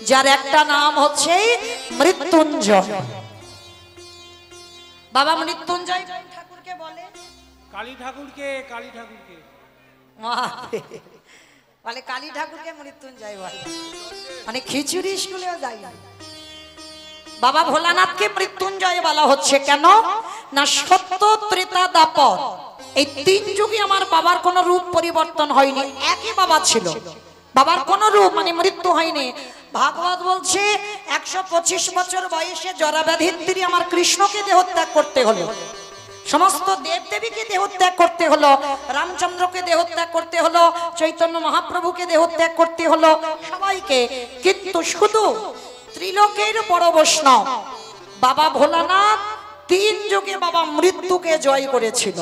যার একটা নাম হচ্ছে মৃত্যুঞ্জয়। বাবা মৃত্যুঞ্জয় ঠাকুরকে বলে কালী ঠাকুরকে, কালী ঠাকুরকে বলে কালী ঠাকুরকে মৃত্যুঞ্জয় বলে, মানে খিচুড়ি স্কুলেও যাই। বাবা ভোলানাথকে মৃত্যুঞ্জয় বলা হচ্ছে কেন না সত্য ত্রেতা দাপর এই তিন যুগে আমার বাবার কোনো রূপ পরিবর্তন হয়নি, একই বাবা ছিল, বাবার কোনো রূপ মানে মৃত্যু হয়নি। ভাগবত বলছে 125 বছর বয়সে জরাব্যাধির আমার কৃষ্ণকে দেহত্যাগ করতে হলো, সমস্ত দেবদেবীকে দেহত্যাগ করতে হলো, রামচন্দ্রকে দেহত্যাগ করতে হলো, চৈতন্য মহাপ্রভুকে দেহত্যাগ করতে হলো, সবাইকে। কিন্তু শুধু ত্রিলোকের বড় বৈষ্ণব বাবা ভোলানাথ তিন যুগে বাবা মৃত্যুকে জয় করেছিল,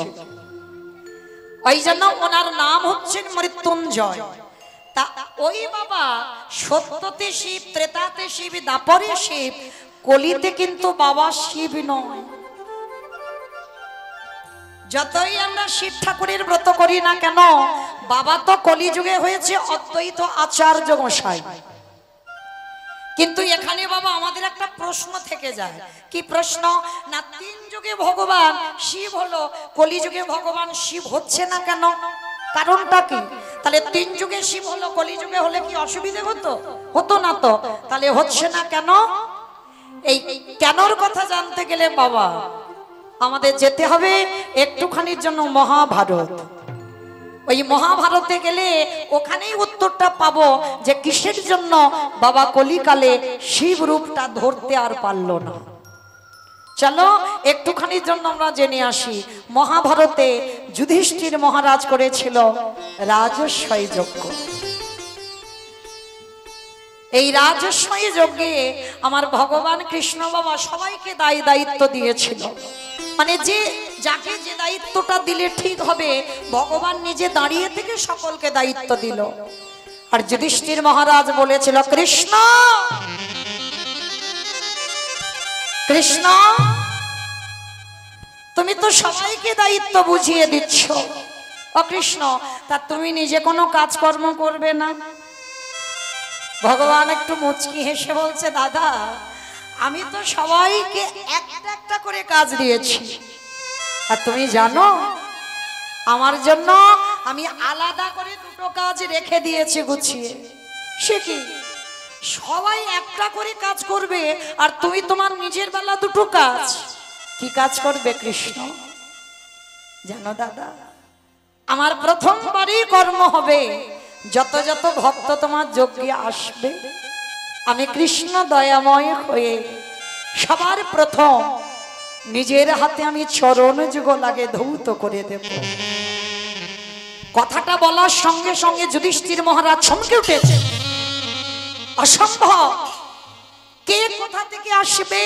ওই জন্য ওনার নাম হচ্ছে মৃত্যুঞ্জয়। তা ওই বাবা সত্যতে শিব, ত্রেতাতে শিব, দাপরে শিব, কলিতে কিন্তু বাবা শিব নয়। যতই আমরা শিব ঠাকুরের ব্রত করি না কেন, বাবা তো কলিযুগে হয়েছে অদ্বৈত আচার্য গোসাই। কিন্তু এখানে বাবা আমাদের একটা প্রশ্ন থেকে যায়, কি প্রশ্ন না তিন যুগে ভগবান শিব হলো, কলিযুগে ভগবান শিব হচ্ছে না কেন, কারণটা কি? তাহলে তিন যুগে শিব হলো, কলিযুগে হলে কি অসুবিধে হতো? হতো না তো, তাহলে হচ্ছে না কেন? এই কেনর কথা জানতে গেলে বাবা আমাদের যেতে হবে একটুখানির জন্য মহাভারত। ওই মহাভারতে গেলে ওখানেই উত্তরটা পাবো যে কিসের জন্য বাবা কলিকালে শিব রূপটা ধরতে আর পারলো না। চলো একটুখানির জন্য আমরা জেনে আসি। মহাভারতে যুধিষ্ঠির মহারাজ করেছিল রাজস্বই যজ্ঞ। এই রাজস্বই যজ্ঞে আমার ভগবান কৃষ্ণ বাবা সবাইকে দায়িত্ব দিয়েছিল, মানে যে যাকে যে দায়িত্বটা দিলে ঠিক হবে ভগবান নিজে দাঁড়িয়ে থেকে সকলকে দায়িত্ব দিল। আর যুধিষ্ঠির মহারাজ বলেছিল কৃষ্ণ কৃষ্ণ তুমি তো সবাইকে দায়িত্ব বুঝিয়ে দিচ্ছ, ও কৃষ্ণ তা তুমি নিজে কোনো কাজকর্ম করবে না? ভগবান একটু মুচকি হেসে বলছে দাদা আমি তো সবাইকে একটা একটা করে কাজ দিয়েছি, আর তুমি জানো আমার জন্য আমি আলাদা করে দুটো কাজ রেখে দিয়েছি গুছিয়ে। সে কি? সবাই একটা করে কাজ করবে আর তুমি তোমার নিজের বেলা দুটো কাজ। কি কাজ করবে কৃষ্ণ জানো দাদা? আমার প্রথমবারই কর্ম হবে যত যত ভক্ত তোমার যজ্ঞে আসবে আমি কৃষ্ণ দয়াময় হয়ে সবার প্রথম নিজের হাতে আমি চরণ যুগল লাগে ধৌত করে দেব। কথাটা বলার সঙ্গে সঙ্গে যুধিষ্ঠির মহারাজ চমকে উঠেছে, অসম্ভব, কে কোথা থেকে আসবে,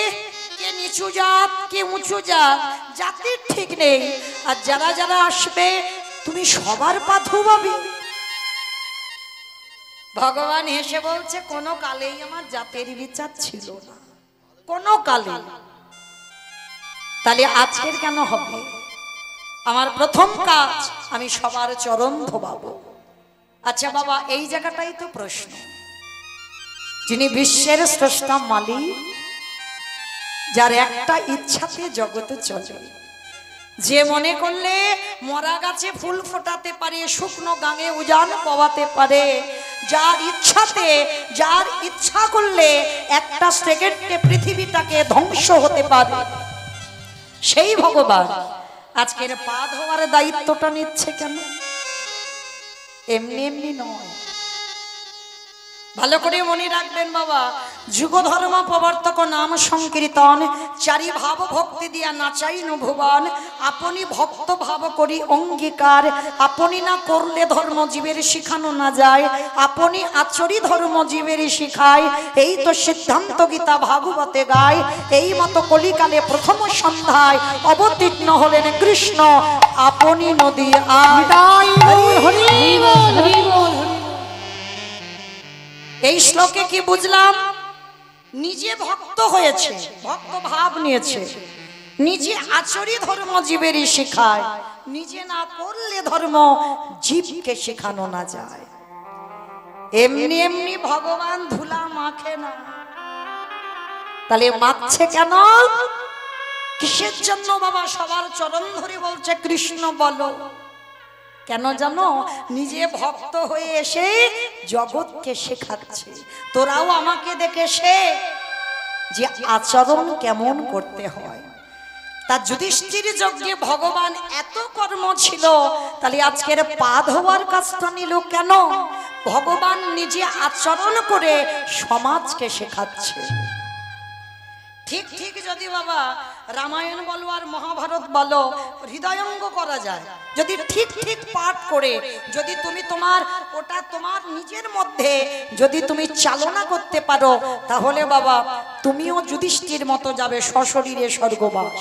কে নিচু জাত কে উঁচু জাত, জাতির ঠিক নেই, আর যারা যারা আসবে তুমি সবার পা ধোবাবে। ভগবান হেসে বলছে কোনো কালেই আমার জাতের বিচার ছিল না, কোনো কালে। তাহলে আজকের কেন হবে? আমার প্রথম কাজ আমি সবার চরণ ধোবাবো। আচ্ছা বাবা এই জায়গাটাই তো প্রশ্ন, যিনি বিশ্বের স্রষ্টা মালিক, যার একটা ইচ্ছাতে জগতে চলে, যে মনে করলে মরা গাছে ফুল ফোটাতে পারে, শুকনো গাঙে উজান পাওয়াতে পারে, যার ইচ্ছাতে যার ইচ্ছা করলে একটা সেকেন্ডে পৃথিবীটাকে ধ্বংস হতে পারে, সেই ভগবান আজকের পা ধোয়ার দায়িত্বটা নিচ্ছে কেন? এমনি এমনি নয়, ভালো করে মনে রাখবেন বাবা। যুগ ধর্ম প্রবর্তক নাম সংকীর্তন, চারি ভাব ভক্তি দিয়া নাচাইনু ভুবন, আপনি ভক্ত ভাব করি অঙ্গীকার, আপনি না করলে ধর্ম জীবের শিখানো না যায়, আপনি আচরি ধর্ম জীবের শিখায়, এই তো সিদ্ধান্ত গীতা ভাগবতে গায়। এই মতো কলিকালে প্রথম সন্ধ্যায় অবতীর্ণ হলেন কৃষ্ণ, আপনি নদী আয়। এই শ্লোকে কি বুঝলাম? নিজে ভক্ত হয়েছে, ভক্ত ভাব নিয়েছে, নিজে আচরি ধর্ম জীবেরই শিখায়, নিজে না করলে ধর্ম জীবকে শেখানো না যায়। এমনি এমনি ভগবান ধুলা মাখে না, তাহলে মারছে কেন? কিসের জন্য বাবা সবার চরণ ধরে বলছে কৃষ্ণ বলো? কেন জানো? নিজে ভক্ত হয়ে এসে জগৎকে শেখাচ্ছে, তোরাও আমাকে দেখে শেখ যে আচরণ কেমন করতে হয়। তা যুধিষ্ঠির যজ্ঞে ভগবান এত কর্ম ছিল, তাহলে আজকের পা ধোয়ার কাজটা নিল কেন? ভগবান নিজে আচরণ করে সমাজকে শেখাচ্ছে। ঠিক ঠিক যদি বাবা রামায়ণ বলো আর মহাভারত বলো হৃদয়ঙ্গ করা যায়, যদি ঠিক ঠিক পাঠ করে যদি তুমি তোমার ওটা তোমার নিজের মধ্যে যদি তুমি চালনা করতে পারো, তাহলে বাবা তুমিও যুধিষ্ঠির মতো যাবে সশরীরে স্বর্গবাস।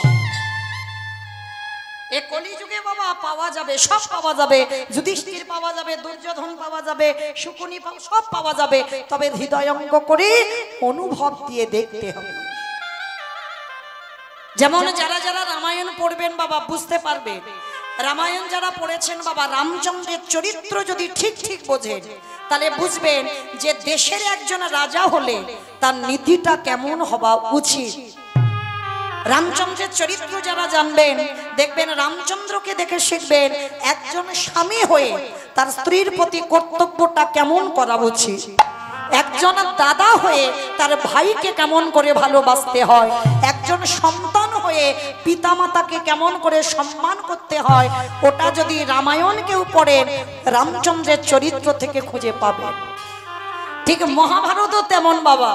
এ কলিযুগে বাবা পাওয়া যাবে, সব পাওয়া যাবে, যুধিষ্ঠির পাওয়া যাবে, দুর্যোধন পাওয়া যাবে, শকুনি সব পাওয়া যাবে, তবে হৃদয়ঙ্গ করে অনুভব দিয়ে দেখতে হবে। যেমন যারা যারা রামায়ণ পড়বেন বাবা বুঝতে পারবে, রামায়ণ যারা পড়েছেন বাবা রামচন্দ্রের চরিত্র যদি ঠিক ঠিক বোঝেন, তাহলে বুঝবেন যে দেশের একজন রাজা হলে তার নীতিটা কেমন হওয়া উচিত। রামচন্দ্রের চরিত্র যারা জানবেন দেখবেন, রামচন্দ্রকে দেখে শিখবেন একজন স্বামী হয়ে তার স্ত্রীর প্রতি কর্তব্যটা কেমন করা উচিত, একজন দাদা হয়ে তার ভাইকে কেমন করে ভালোবাসতে হয়, একজন সন্তান হয়ে পিতামাতাকে কেমন করে সম্মান করতে হয়, ওটা যদি রামায়ণ কেউ পড়েন রামচন্দ্রের চরিত্র থেকে খুঁজে পাবে। ঠিক মহাভারতও তেমন বাবা,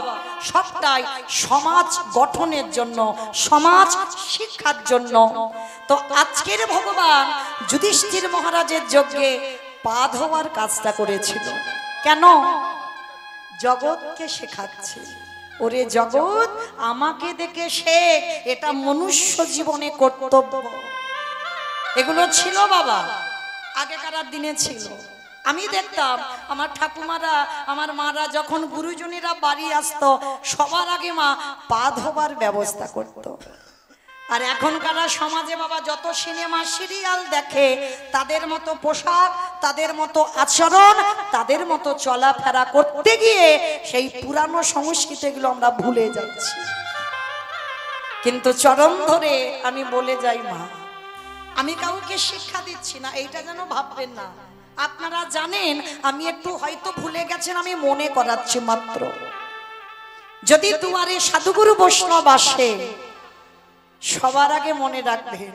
সবটাই সমাজ গঠনের জন্য, সমাজ শিক্ষার জন্য। তো আজকের ভগবান যুধিষ্ঠির মহারাজের যজ্ঞে পা ধোয়ার কাজটা করেছিল কেন? জগৎকে শেখাচ্ছে, ওরে জগৎ আমাকে দেখে শেখ, এটা মনুষ্য জীবনে কর্তব্য। এগুলো ছিল বাবা আগেকার দিনে ছিল। আমি দেখতাম আমার ঠাকুমারা আমার মারা যখন গুরুজনেরা বাড়ি আসতো সবার আগে মা পা ধোবার ব্যবস্থা করত। আর এখনকার সমাজে বাবা যত সিনেমা সিরিয়াল দেখে তাদের মতো পোশাক, তাদের মতো আচরণ, তাদের মতো চলাফেরা করতে গিয়ে সেই পুরানো সংস্কৃতিগুলো আমরা ভুলে যাচ্ছি। কিন্তু চরণ ধরে আমি বলে যাই মা, আমি কাউকে শিক্ষা দিচ্ছি না, এইটা যেন ভাববেন না। আপনারা জানেন আমি একটু হয়তো ভুলে গেছেন, আমি মনে করাচ্ছি মাত্র। যদি দুয়ারে সাধুগুরু বৈষ্ণব আসে সবার আগে মনে রাখবেন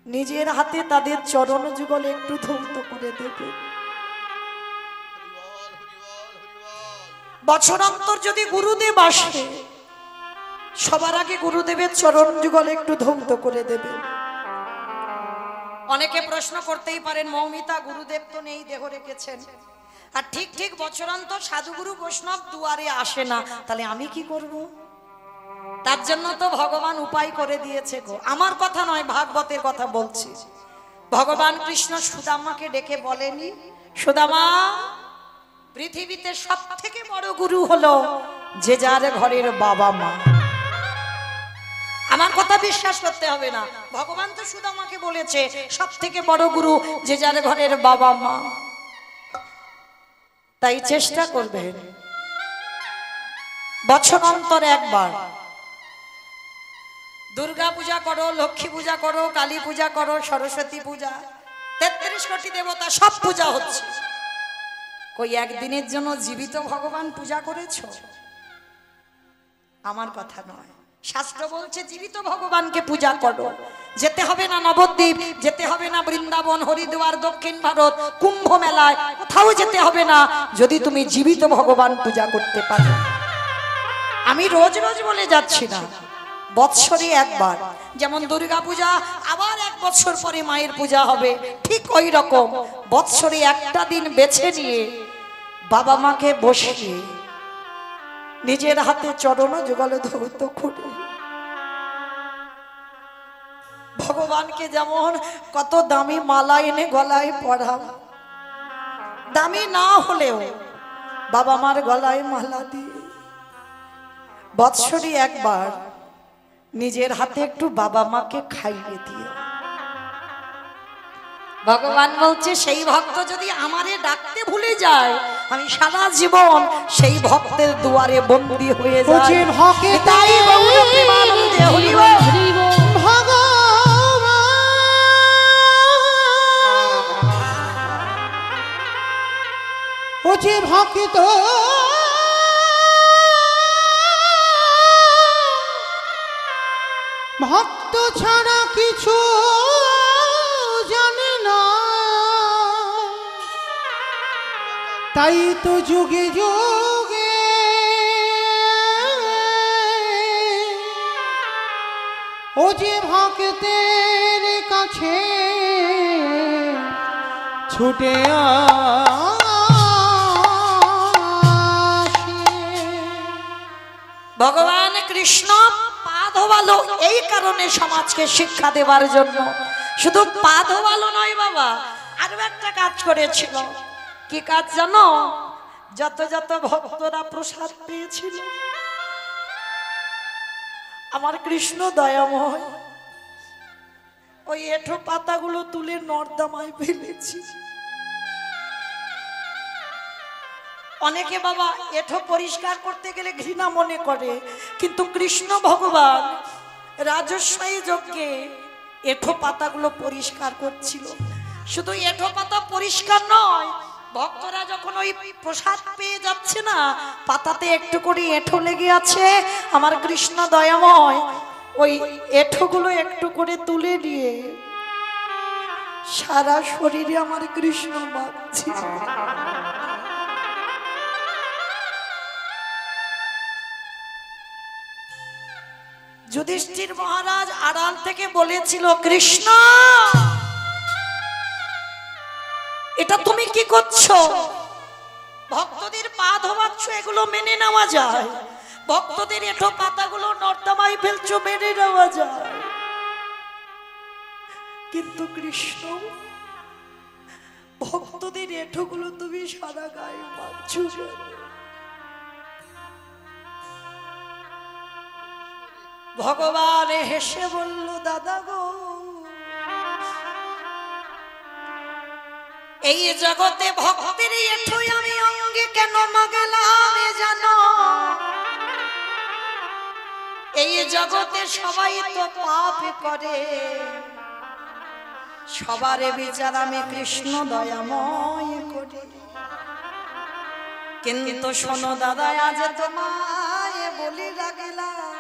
নিজের হাতে তাদের চরণ যুগলে একটু ধৌত করে দেবে। বছরান্তর যদি গুরুদেব আসে সবার আগে গুরুদেবের চরণ যুগলে একটু ধৌত করে দেবে। অনেকে প্রশ্ন করতেই পারেন মৌমিতা গুরুদেব তো নেই, দেহ রেখেছেন, আর ঠিক ঠিক বছরান্তর সাধুগুরু বৈষ্ণব দুয়ারে আসে না, তাহলে আমি কি করব? তার জন্য তো ভগবান উপায় করে দিয়েছে গো। আমার কথা নয়, ভাগবতের কথা বলছি। ভগবান কৃষ্ণ সুদামাকে ডেকে বলেনি, সুদামা পৃথিবীতে সব থেকে বড় গুরু হলো যে যার ঘরের বাবা মা। আমার কথা বিশ্বাস করতে হবে না, ভগবান তো সুদামাকে বলেছে সব থেকে বড় গুরু যে যার ঘরের বাবা মা। তাই চেষ্টা করবেন বছর অন্তর একবার দুর্গা পূজা করো, লক্ষ্মী পূজা করো, কালী পূজা করো, সরস্বতী পূজা, 33 কোটি দেবতা সব পূজা হচ্ছে। কই একদিনের জন্য জীবিত ভগবান পূজা করেছ? আমার কথা নয়, শাস্ত্র বলছে জীবিত ভগবানকে পূজা করো। যেতে হবে না নবদ্বীপ, যেতে হবে না বৃন্দাবন, হরিদ্বার, দক্ষিণ ভারত, কুম্ভ মেলায়, কোথাও যেতে হবে না যদি তুমি জীবিত ভগবান পূজা করতে পারো। আমি রোজ রোজ বলে যাচ্ছি না, বৎসরে একবার, যেমন দুর্গা পূজা আবার 1 বছর পরে মায়ের পূজা হবে, ঠিক ওই রকম বৎসরে একটা দিন বেছে নিয়ে বাবা মাকে বসিয়ে নিজের হাতে চরণ যুগলে ধৌত করে ভগবানকে যেমন কত দামি মালা এনে গলায় পরাও, দামি না হলেও বাবা মার গলায় মালা দিয়ে বৎসরে একবার নিজের হাতে একটু বাবা মাকে খাইয়ে দিও। ভগবান বলছে সেই ভক্ত যদি আমারে ডাকতে ভুলে যায় আমি সারা জীবন সেই ভক্তের দুয়ারে বন্দী হয়ে ও যাই। যে ভক্তে তাই গৌর প্রেমানন্দে হরি বল। ও যে ভক্ত ভক্ত ছাড়া কিছু জানে না, তাই তো যুগে যুগে ও যে ভক্তের কাছে ছুটে ভগবান কৃষ্ণ পা ধোয়ালো এই কারণে সমাজকে শিক্ষা দেওয়ার জন্য। শুধু পা ধোয়ালো নয় বাবা, আরো একটা কাজ করেছিল। কি কাজ জানো? যত যত ভক্তরা প্রসাদ পেয়েছিল আমার কৃষ্ণ দয়াময় ওই এঁঠো পাতাগুলো তুলে নর্দমায় ফেলেছি। অনেকে বাবা এঁঠো পরিষ্কার করতে গেলে ঘৃণা মনে করে, কিন্তু কৃষ্ণ ভগবান রাজস্বায়ী যজ্ঞে এঁঠো পাতাগুলো পরিষ্কার করছিল। শুধু এঁঠো পাতা পরিষ্কার নয়, ভক্তরা যখন ওই প্রসাদ পেয়ে যাচ্ছে না, পাতাতে একটু করে এঁঠো লেগে আছে, আমার কৃষ্ণ দয়াময় ওই এঁঠোগুলো একটু করে তুলে নিয়ে সারা শরীরে আমার কৃষ্ণ মাখছে। যুধিষ্ঠির মহারাজ আড়াল থেকে বলেছিল, কৃষ্ণ এটা তুমি কি করছো? ভক্তদের পা ধোয়াচ্ছ, এগুলো মেনে নেওয়া যায়। ভক্তদের এঁঠো পাতাগুলো নর্দমায় ফেলছো, মেনে নেওয়া যায়। কিন্তু কৃষ্ণ ভক্তদের এঁঠোগুলো তুমি সারা গায়ে মাখছো। ভগবান হেসে বলল, দাদা গো, এই জগতে ভক্তের এঁঠোই আমি অঙ্গে কেন মাগলাম জানো? এই জগতে সবাই তো পাপ করে, সবারে বিচার আমি কৃষ্ণ দয়াময় করি। কিন্তু শোনো দাদা, আজ তোমায় বলি রাখলাম,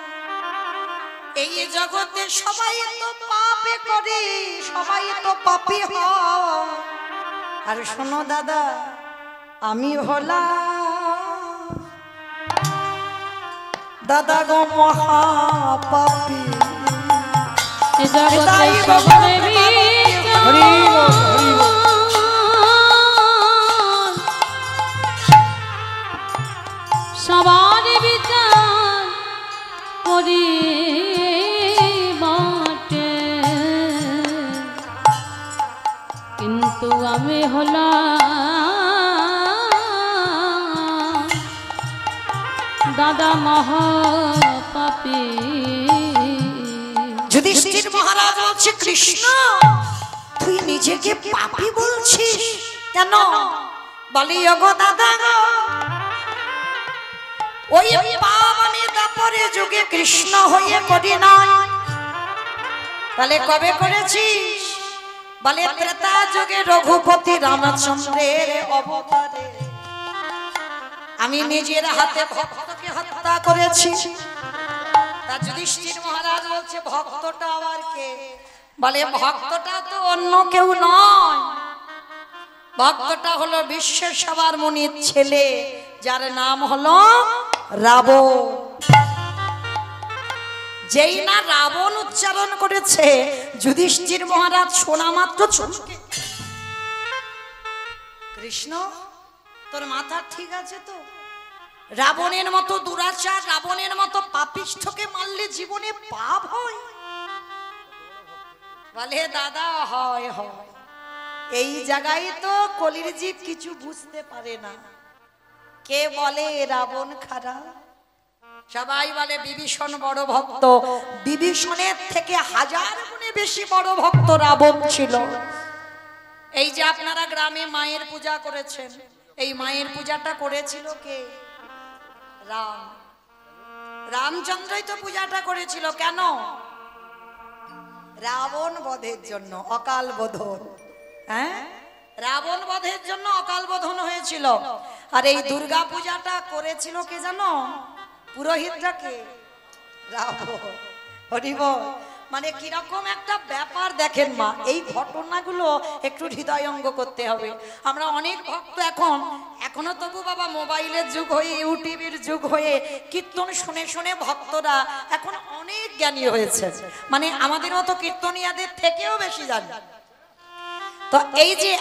এই জগতে সবাই তো পাপে করে, সবাই তো পাপী হয়। আর শোনো দাদা, আমি হলাম দাদা গো মহাপাপী। তাই ভগবান সবার বিচার করি বটে, কিন্তু আমি হলাম দাদা মহাপাপী। যুধিষ্ঠির মহারাজ বলছে, কৃষ্ণ তুই নিজেকে পাপী বলছিস কেন? বলি ওগো দাদা গো, ওই পাপ আমি তারপরে যুগে কৃষ্ণ হয়ে করি নাই। তাহলে কবে করেছিস? বলে ত্রেতা যুগে রঘুপতি রামচন্দ্রের অবতারে আমি নিজের হাতে ভক্তকে হত্যা করেছি। তা যুধিষ্ঠির মহারাজ বলছে, ভক্তটা আবার কে? বলে ভক্তটা তো অন্য কেউ নয়, ভক্তটা হলো বিশ্বের সবার মুনির ছেলে, যার নাম হলো রাবণ। যেই না রাবণ উচ্চারণ করেছে, যুধিষ্ঠির মহারাজ শোনা মাত্র চমকে, কৃষ্ণ তোর মাথা ঠিক আছে তো? রাবণের মতো দুরাচার, রাবণের মতো পাপিষ্ঠকে মারলে জীবনে পাপ হয়? বলে দাদা, হয় হয়। এই জায়গায় তো কলির জীব কিছু বুঝতে পারে না। কে বলে রাবণ খারাপ? সবাই বলে বিভীষণ বড় ভক্ত। বিভীষণের থেকে হাজার গুণে বেশি বড় ভক্ত রাবণ ছিল। এই যে আপনারা গ্রামে মায়ের পূজা করেছেন, এই মায়ের পূজাটা করেছিল কে? রাম। রামচন্দ্রই তো পূজাটা করেছিল। কেন? রাবণ বধের জন্য, অকাল বোধন। হ্যাঁ, রাবণ বধের জন্য অকাল বোধন হয়েছিল। আর এই দুর্গা পূজাটা করেছিল কে জানো? পুরোহিতরা কে? রাবণ। হরি বল। মানে কিরকম একটা ব্যাপার দেখেন মা, এই ঘটনাগুলো একটু হৃদয়ঙ্গ করতে হবে। আমরা অনেক ভক্ত এখনো তবু বাবা মোবাইলের যুগ হয়ে, ইউটিউবের যুগ হয়ে কীর্তন শুনে শুনে ভক্তরা এখন অনেক জ্ঞানী হয়েছে, মানে আমাদের মতো কীর্তনিয়াদের থেকেও বেশি জানি। তো এই যে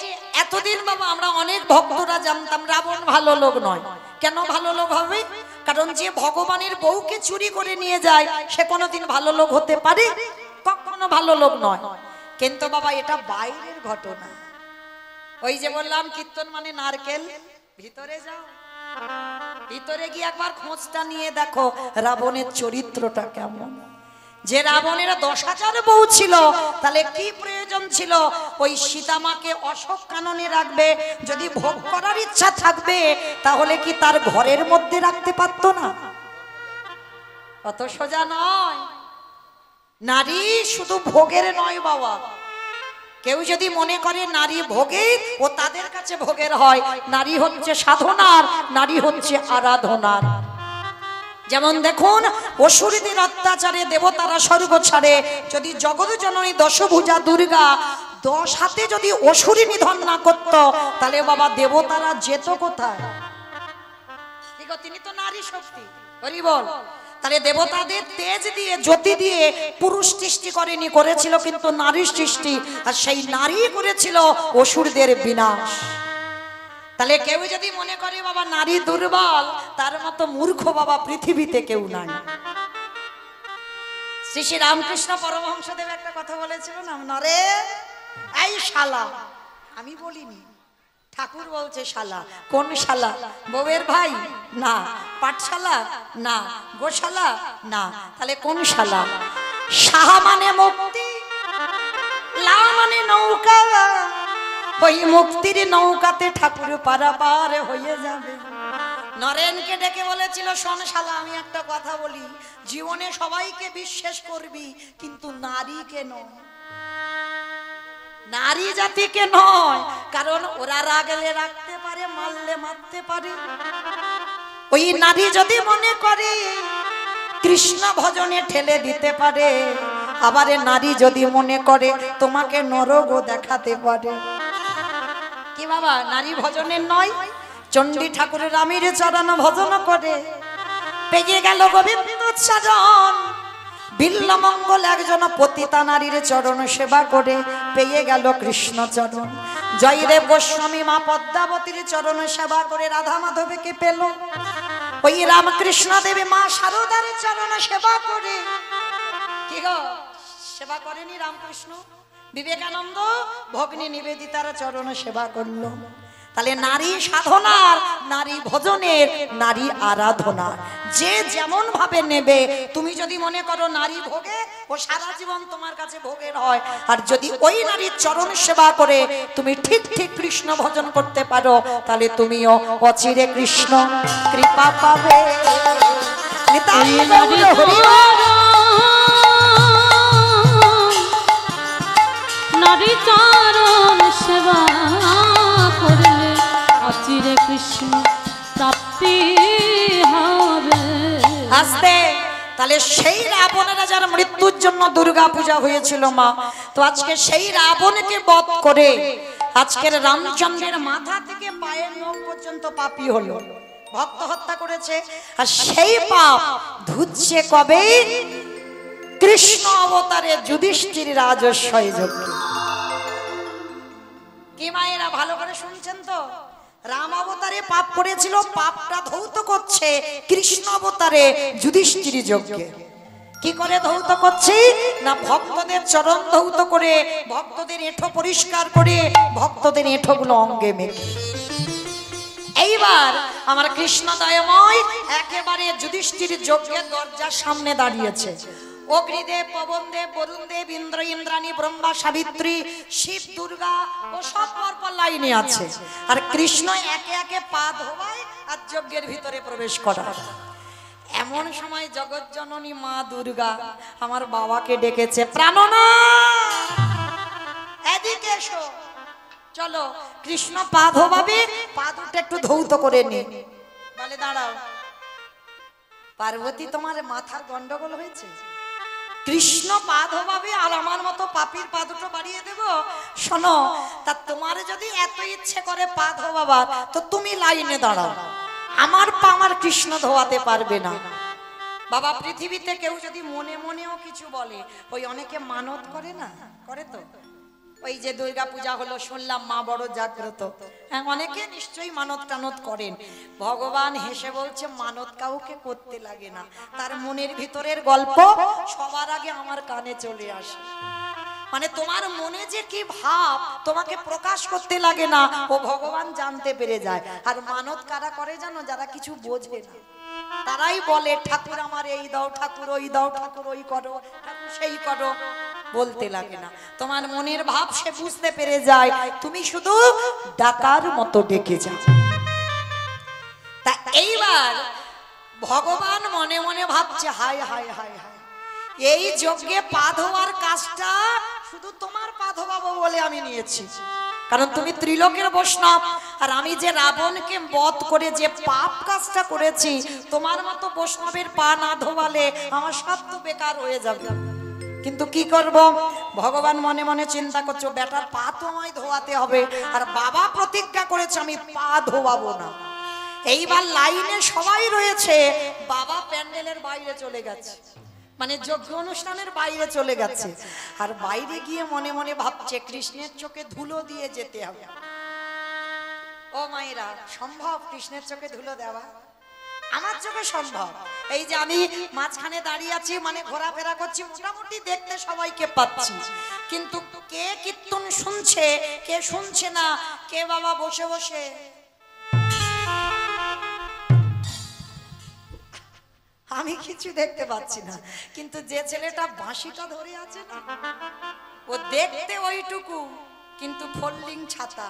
এতদিন বাবা আমরা অনেক ভক্তরা জানতাম রাবণ ভালো লোক নয়। কেন ভালো লোক হবে? কারণ যে ভগবানের বউকে চুরি করে নিয়ে যায় সে কোনোদিন ভালো লোক হতে পারে? কখনো ভালো লোক নয়। কিন্তু বাবা এটা বাইরের ঘটনা। ওই যে বললাম কীর্তন মানে নারকেল। ভিতরে যাও, ভিতরে গিয়ে একবার খোঁজটা নিয়ে দেখো রাবণের চরিত্রটা কেমন। যে রাবণের 10,000 বউ ছিল, তাহলে কি প্রয়োজন ছিল ওই সীতামাকে অশোক কাননে রাখবে? যদি ভোগ করার ইচ্ছা থাকবে তাহলে কি তার ঘরের মধ্যে রাখতে পারতো না? অত সোজা নয়। নারী শুধু ভোগের নয় বাবা। কেউ যদি মনে করে নারী ভোগে, ও তাদের কাছে ভোগের হয়। নারী হচ্ছে সাধনার, নারী হচ্ছে আরাধনার। যেমন দেখুন, অসুরীদের অত্যাচারে দেবতারা স্বর্গ ছাড়ে। যদি জগৎ জননী দশভুজা দুর্গা 10 হাতে যদি অসুরী নিধন না করত, তাহলে বাবা দেবতারা যেত কোথায়? তিনি তো নারী শক্তি। হরি বল। তাহলে দেবতাদের তেজ দিয়ে, জ্যোতি দিয়ে পুরুষ সৃষ্টি করেনি, করেছিল কিন্তু নারী সৃষ্টি। আর সেই নারী করেছিল অসুরদের বিনাশ। তাহলে কেউ যদি মনে করে বাবা নারী দুর্বল, তার মতো মূর্খ বাবা পৃথিবীতে কেউ নাই। শ্রী শ্রী রামকৃষ্ণ পরমহংসদেব একটা কথা বলেছিল না, নরে এই শালা। আমি বলিনি, ঠাকুর বলছে শালা। কোন শালা? বউয়ের ভাই না, পাঠশালা না, গোশালা না, তাহলে কোন শালা? সাহা মানে মুক্তি, লা মানে নৌকা। ওই মুক্তির নৌকাতে ঠাকুর পারাপার হয়ে যাবে। নরেনকে ডেকে বলেছিল, শোন শালা, আমি একটা কথা বলি, জীবনে সবাইকে বিশ্বাস করবি কিন্তু নারীকে নয়, নারী জাতিকে নয়। কারণ ওরা রাগলে রাখতে পারে, মারলে মারতে পারে। ওই নারী যদি মনে করে কৃষ্ণ ভজনে ঠেলে দিতে পারে, আবার নারী যদি মনে করে তোমাকে নরকও দেখাতে পারে। কি বাবা নারী ভজনের নয়? চণ্ডী ঠাকুরের রামের চরণ ভজন করে পেয়ে গেল গোবিন্দ চরণ। বিল্লমঙ্গল একজন পতিতা নারীর চরণ সেবা করে পেয়ে গেল কৃষ্ণ চরণ। জয়দেব গোস্বামী মা পদ্মাবতীর চরণ সেবা করে রাধা মাধবকে পেল। ওই রামকৃষ্ণ দেবী মা শারদার চরণ সেবা করে, কি গো সেবা করেনি রামকৃষ্ণ? বিবেকানন্দ ভগ্নী নিবেদিতার চরণ সেবা করলো। তাহলে নারী সাধনার, নারী ভজনের, নারী আরাধনার যে যেমন ভাবে নেবে। তুমি যদি মনে করো নারী ভোগে, ও সারা জীবন তোমার কাছে ভোগের হয়। আর যদি ওই নারীর চরণ সেবা করে তুমি ঠিক ঠিক কৃষ্ণ ভজন করতে পারো, তাহলে তুমিও অচিরে কৃষ্ণ কৃপা পাবে। নারী চরণ সেবা করলে অচিরে কৃষ্ণ প্রাপ্তি হবে। আস্তে। তাহলে সেই রাবণের যার মৃত্যুর জন্য দুর্গা পূজা হয়েছিল মা, তো আজকে সেই রাবণকে বধ করে আজকের রামচন্দ্রের মাথা থেকে পায়ের নখ পর্যন্ত পাপী হলো, ভক্ত হত্যা করেছে। আর সেই পাপ ধুচ্ছে কবে? কৃষ্ণ অবতারে যুধিষ্ঠির রাজস্বয় যজ্ঞে। কি মায়েরা ভালো করে শুনছেন তো? রাম অবতারে পাপ করেছিল, পাপটা ধৌত করছে কৃষ্ণ অবতারে যুধিষ্ঠির যজ্ঞে। কি করে ধৌত করছে না, ভক্তদের চরণ ধৌত করে, ভক্তদের এঁঠো পরিষ্কার করে, ভক্তদের এঁঠোগুলো অঙ্গে মেখে। এইবার আমার কৃষ্ণ দয়াময় একেবারে যুধিষ্ঠির যজ্ঞের দরজার সামনে দাঁড়িয়েছে। অগ্নিদেব, পবনদেব, বরুণদেব, ইন্দ্র, ইন্দ্রাণী, ব্রহ্মা, সাবিত্রী, শিব, দুর্গা ও সব পরপর লাইনে আছে। আর কৃষ্ণ একে একে পা ধোয়ায় আর যজ্ঞের ভিতরে প্রবেশ করায়। এমন সময় জগৎ জননী মা দুর্গা আমার বাবাকে ডেকেছে, প্রাণনাথ এদিকে এসো, চলো কৃষ্ণ পা ধোবাবে, পা দুটো একটু ধৌত করে নে। বলে দাঁড়াও পার্বতী, তোমার মাথার গন্ডগোল হয়েছে? কৃষ্ণ পা ধোবাবে আর আমার মতো পাপীর পা দুটো বাড়িয়ে দেব? শোনো, তা তোমার যদি এত ইচ্ছে করে পা ধোবাবার, তো তুমি লাইনে দাঁড়াও, আমার পা আমার কৃষ্ণ ধোয়াতে পারবে না। বাবা, পৃথিবীতে কেউ যদি মনে মনেও কিছু বলে, ওই অনেকে মানত করে না, করে তো? ওই যে দুর্গা পূজা হলো, শুনলাম মা বড় জাগ্রত, হ্যাঁ অনেকে নিশ্চয়ই মানত টানত করেন। ভগবান হেসে বলছে, মানত কাউকে করতে লাগে না, তার মনের ভিতরের গল্প সবার আগে আমার কানে চলে আসে। মানে তোমার মনে যে কি ভাব তোমাকে প্রকাশ করতে লাগে না, ও ভগবান জানতে পেরে যায়। আর মানত কারা করে জানো? যারা কিছু বোঝে না, তারাই বলে ঠাকুর আমার এই দাও, ঠাকুর ওই দাও, ঠাকুর ওই করো, ঠাকুর সেই করো, বলতে লাগে না। তোমার মনের ভাব সে বুঝতে পেরে যায়, তুমি শুধু ডাকার মতো ডেকে যাও। তা এইবার ভগবান মনে মনে ভাবছে, হায় হায় হায় হায়, এই যজ্ঞে পা ধোয়ার কাজটা শুধু তোমার পা ধোয়াবো বলে আমি নিয়েছি, কারণ তুমি ত্রিলোকের বৈষ্ণব। আর আমি যে রাবণকে বধ করে যে পাপ কাজটা করেছি, তোমার মতো বৈষ্ণবের পা না ধোয়ালে আমার সব তো বেকার হয়ে যাবে। কিন্তু কি করব? ভগবান মনে মনে চিন্তা করছো, বেটার পা তো আমায় ধোয়াতে হবে, আর বাবা প্রতিজ্ঞা করেছে আমি পা ধোয়াবো না। এইবার লাইনে সবাই রয়েছে, বাবা প্যান্ডেলের বাইরে চলে গেছে, মানে যজ্ঞ অনুষ্ঠানের বাইরে চলে গেছে। আর বাইরে গিয়ে মনে মনে ভাবছে, কৃষ্ণের চোখে ধুলো দিয়ে যেতে হবে। ও মায়েরা, সম্ভব কৃষ্ণের চোখে ধুলো দেওয়া? আমার চোখে সম্ভব। এই যে আমি মাঝখানে দাঁড়িয়ে আছি, মানে ঘোরাফেরা করছি, মোটামুটি দেখতে সবাইকে পাচ্ছি, কিন্তু কে কীর্তন শুনছে, কে শুনছে না, কে বাবা বসে বসে আমি কিছু দেখতে পাচ্ছি না। কিন্তু যে ছেলেটা বাঁশিটা ধরে আছে না, ও দেখতে ওইটুকু, কিন্তু ফোল্ডিং ছাতা।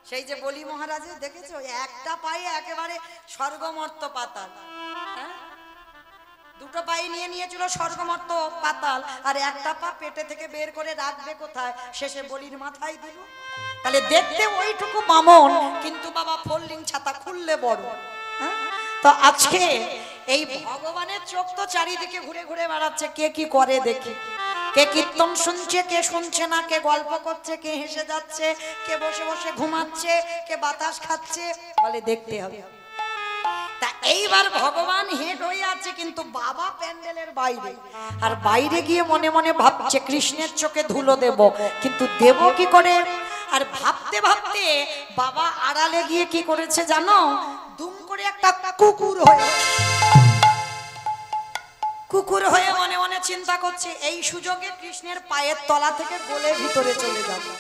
সেই যে বলি মহারাজের দেখেছো, একটা পায়ে একেবারে স্বর্গমর্ত পাতাল, হ্যাঁ? দুটো পায়ে নিয়ে নিয়েছিল স্বর্গমর্ত পাতাল, আর একটা পা পেটে থেকে বের করে রাখবে কোথায়? শেষে বলির মাথায় দিল। তাহলে দেখতে ওইটুকু বামন, কিন্তু বাবা ফোল্ডিং ছাতা, খুললে বড়। হ্যাঁ, তো আজকে এই ভগবানের চোখ তো চারিদিকে ঘুরে ঘুরে বেড়াচ্ছে, কে কি করে দেখি। কে কীর্তন শুনছে, কে শুনছে না, কে গল্প করছে, কে হেসে যাচ্ছে, কে বসে বসে ঘুমাচ্ছে, কে বাতাস খাচ্ছে, বলে দেখতে হবে। তা এইবার ভগবান হেড হয়ে আছে, কিন্তু বাবা প্যান্ডেলের বাইরে। আর বাইরে গিয়ে মনে মনে ভাবছে, কৃষ্ণের চোখে ধুলো দেব, কিন্তু দেব কি করে? আর ভাবতে ভাবতে বাবা আড়ালে গিয়ে কি করেছে জানো? দুম করে একটা কুকুর হয়ে মনে মনে চিন্তা করছে, এই সুযোগে কৃষ্ণের পায়ের তলা থেকে গলে ভিতরে চলে যাবে।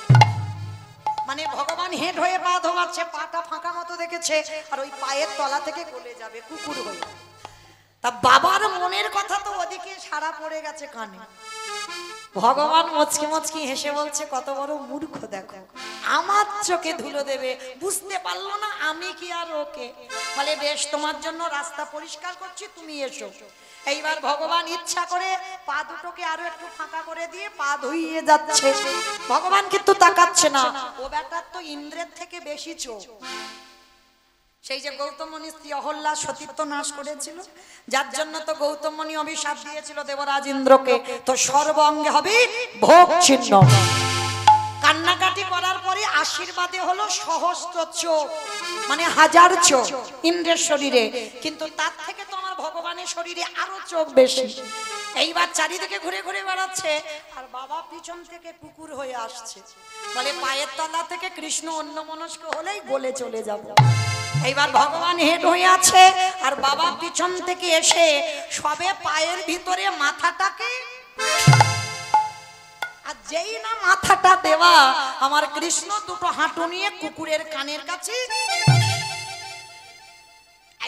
মানে ভগবান হেড হয়ে পা ধোয়াচ্ছে, পাটা ফাঁকা মতো দেখেছে, আর ওই পায়ের তলা থেকে গলে যাবে কুকুর হয়ে। তা বাবার মনের কথা তো ওদিকে সারা পড়ে গেছে কানে। ভগবান মুচকি মুচকি হেসে বলছে, কত বড় মূর্খ দেখো, আমার চোখে ধুলো দেবে, বুঝতে পারলো না আমি কি আর ওকে। বলে বেশ, তোমার জন্য রাস্তা পরিষ্কার করছি, তুমি এসো। এইবার ভগবান ইচ্ছা করে পা দুটোকে আরো একটু ফাঁকা করে দিয়ে পা ধুইয়ে যাচ্ছে। ভগবান কিন্তু তাকাচ্ছে না, ও বেটার তো ইন্দ্রের থেকে বেশি চোখ। সেই যে গৌতম মুনি স্ত্রী অহল্যা সতীত্ব নাশ করেছিল, যার জন্য তো গৌতম মুনি অভিশাপ দিয়েছিল দেবরাজ ইন্দ্রকে, তো সর্ব অঙ্গে হবে ভোগ চিহ্ন। কান্নাকাটি করার পরে আশীর্বাদে হলো সহস্র চোখ, মানে 1000 চোখ ইন্দ্রের শরীরে, কিন্তু তার থেকে তো আমার ভগবানের শরীরে আরো চোখ বেশি। এইবার চারিদিকে ঘুরে ঘুরে বেড়াচ্ছে, আর বাবা পিছন থেকে কুকুর হয়ে আসছে। বলে পায়ের তলা থেকে কৃষ্ণ অন্যমনস্ক হলেই গলে চলে যাবে। এইবার ভগবান হেড হয়ে আছে, আর বাবা পিছন থেকে এসে সবে পায়ের ভিতরে মাথাটাকে, আর যেই না মাথাটা দেওয়া, আমার কৃষ্ণ দুটো হাঁটু নিয়ে কুকুরের কানের কাছে।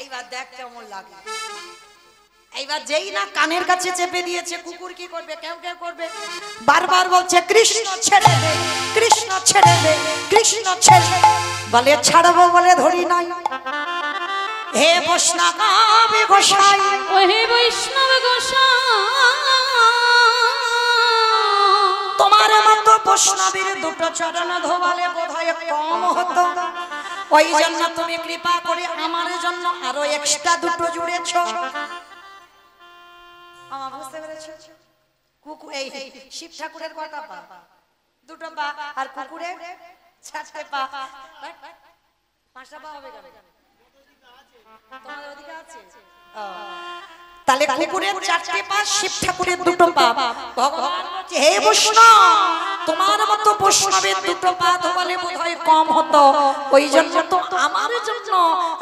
এইবার দেখ কেমন লাগে। এইবার যেই না কানের কাছে চেপে দিয়েছে, কুকুর কি করবে? কেউ কেউ করবে, বারবার বলছে কৃষ্ণ ছেড়ে দে, কৃষ্ণ ছেড়ে দে, কৃষ্ণ ছেড়ে দে। বলে ছাড়বো বলে ধরি নাই। হে বৈষ্ণব গোসাই, ও হে বৈষ্ণব গোসাই, তোমার মতো বৈষ্ণবের দুটো চরণ ধোবালে বোধহয় কম হতো, ওই জন্য তুমি কৃপা করে আমার জন্য আরো এক্সট্রা দুটো জুড়েছো। আমার বুঝতে পেরেছো? কুকুর এই শিব ঠাকুরের কটা পা? দুটো পা। আর কুকুরের 4টে পা। 5টা পা হবে কেন? তোমাদের ওদিকে আছে? তাহলে কুকুরের 4টে পা, শিব ঠাকুরের 2টো পা। ভগবান বলছে হে বৈষ্ণব, তোমার মতো বৈষ্ণবের 2টো পা ধোয়ালে বোধহয় কম হতো, ওই জন্য তো আমার জন্য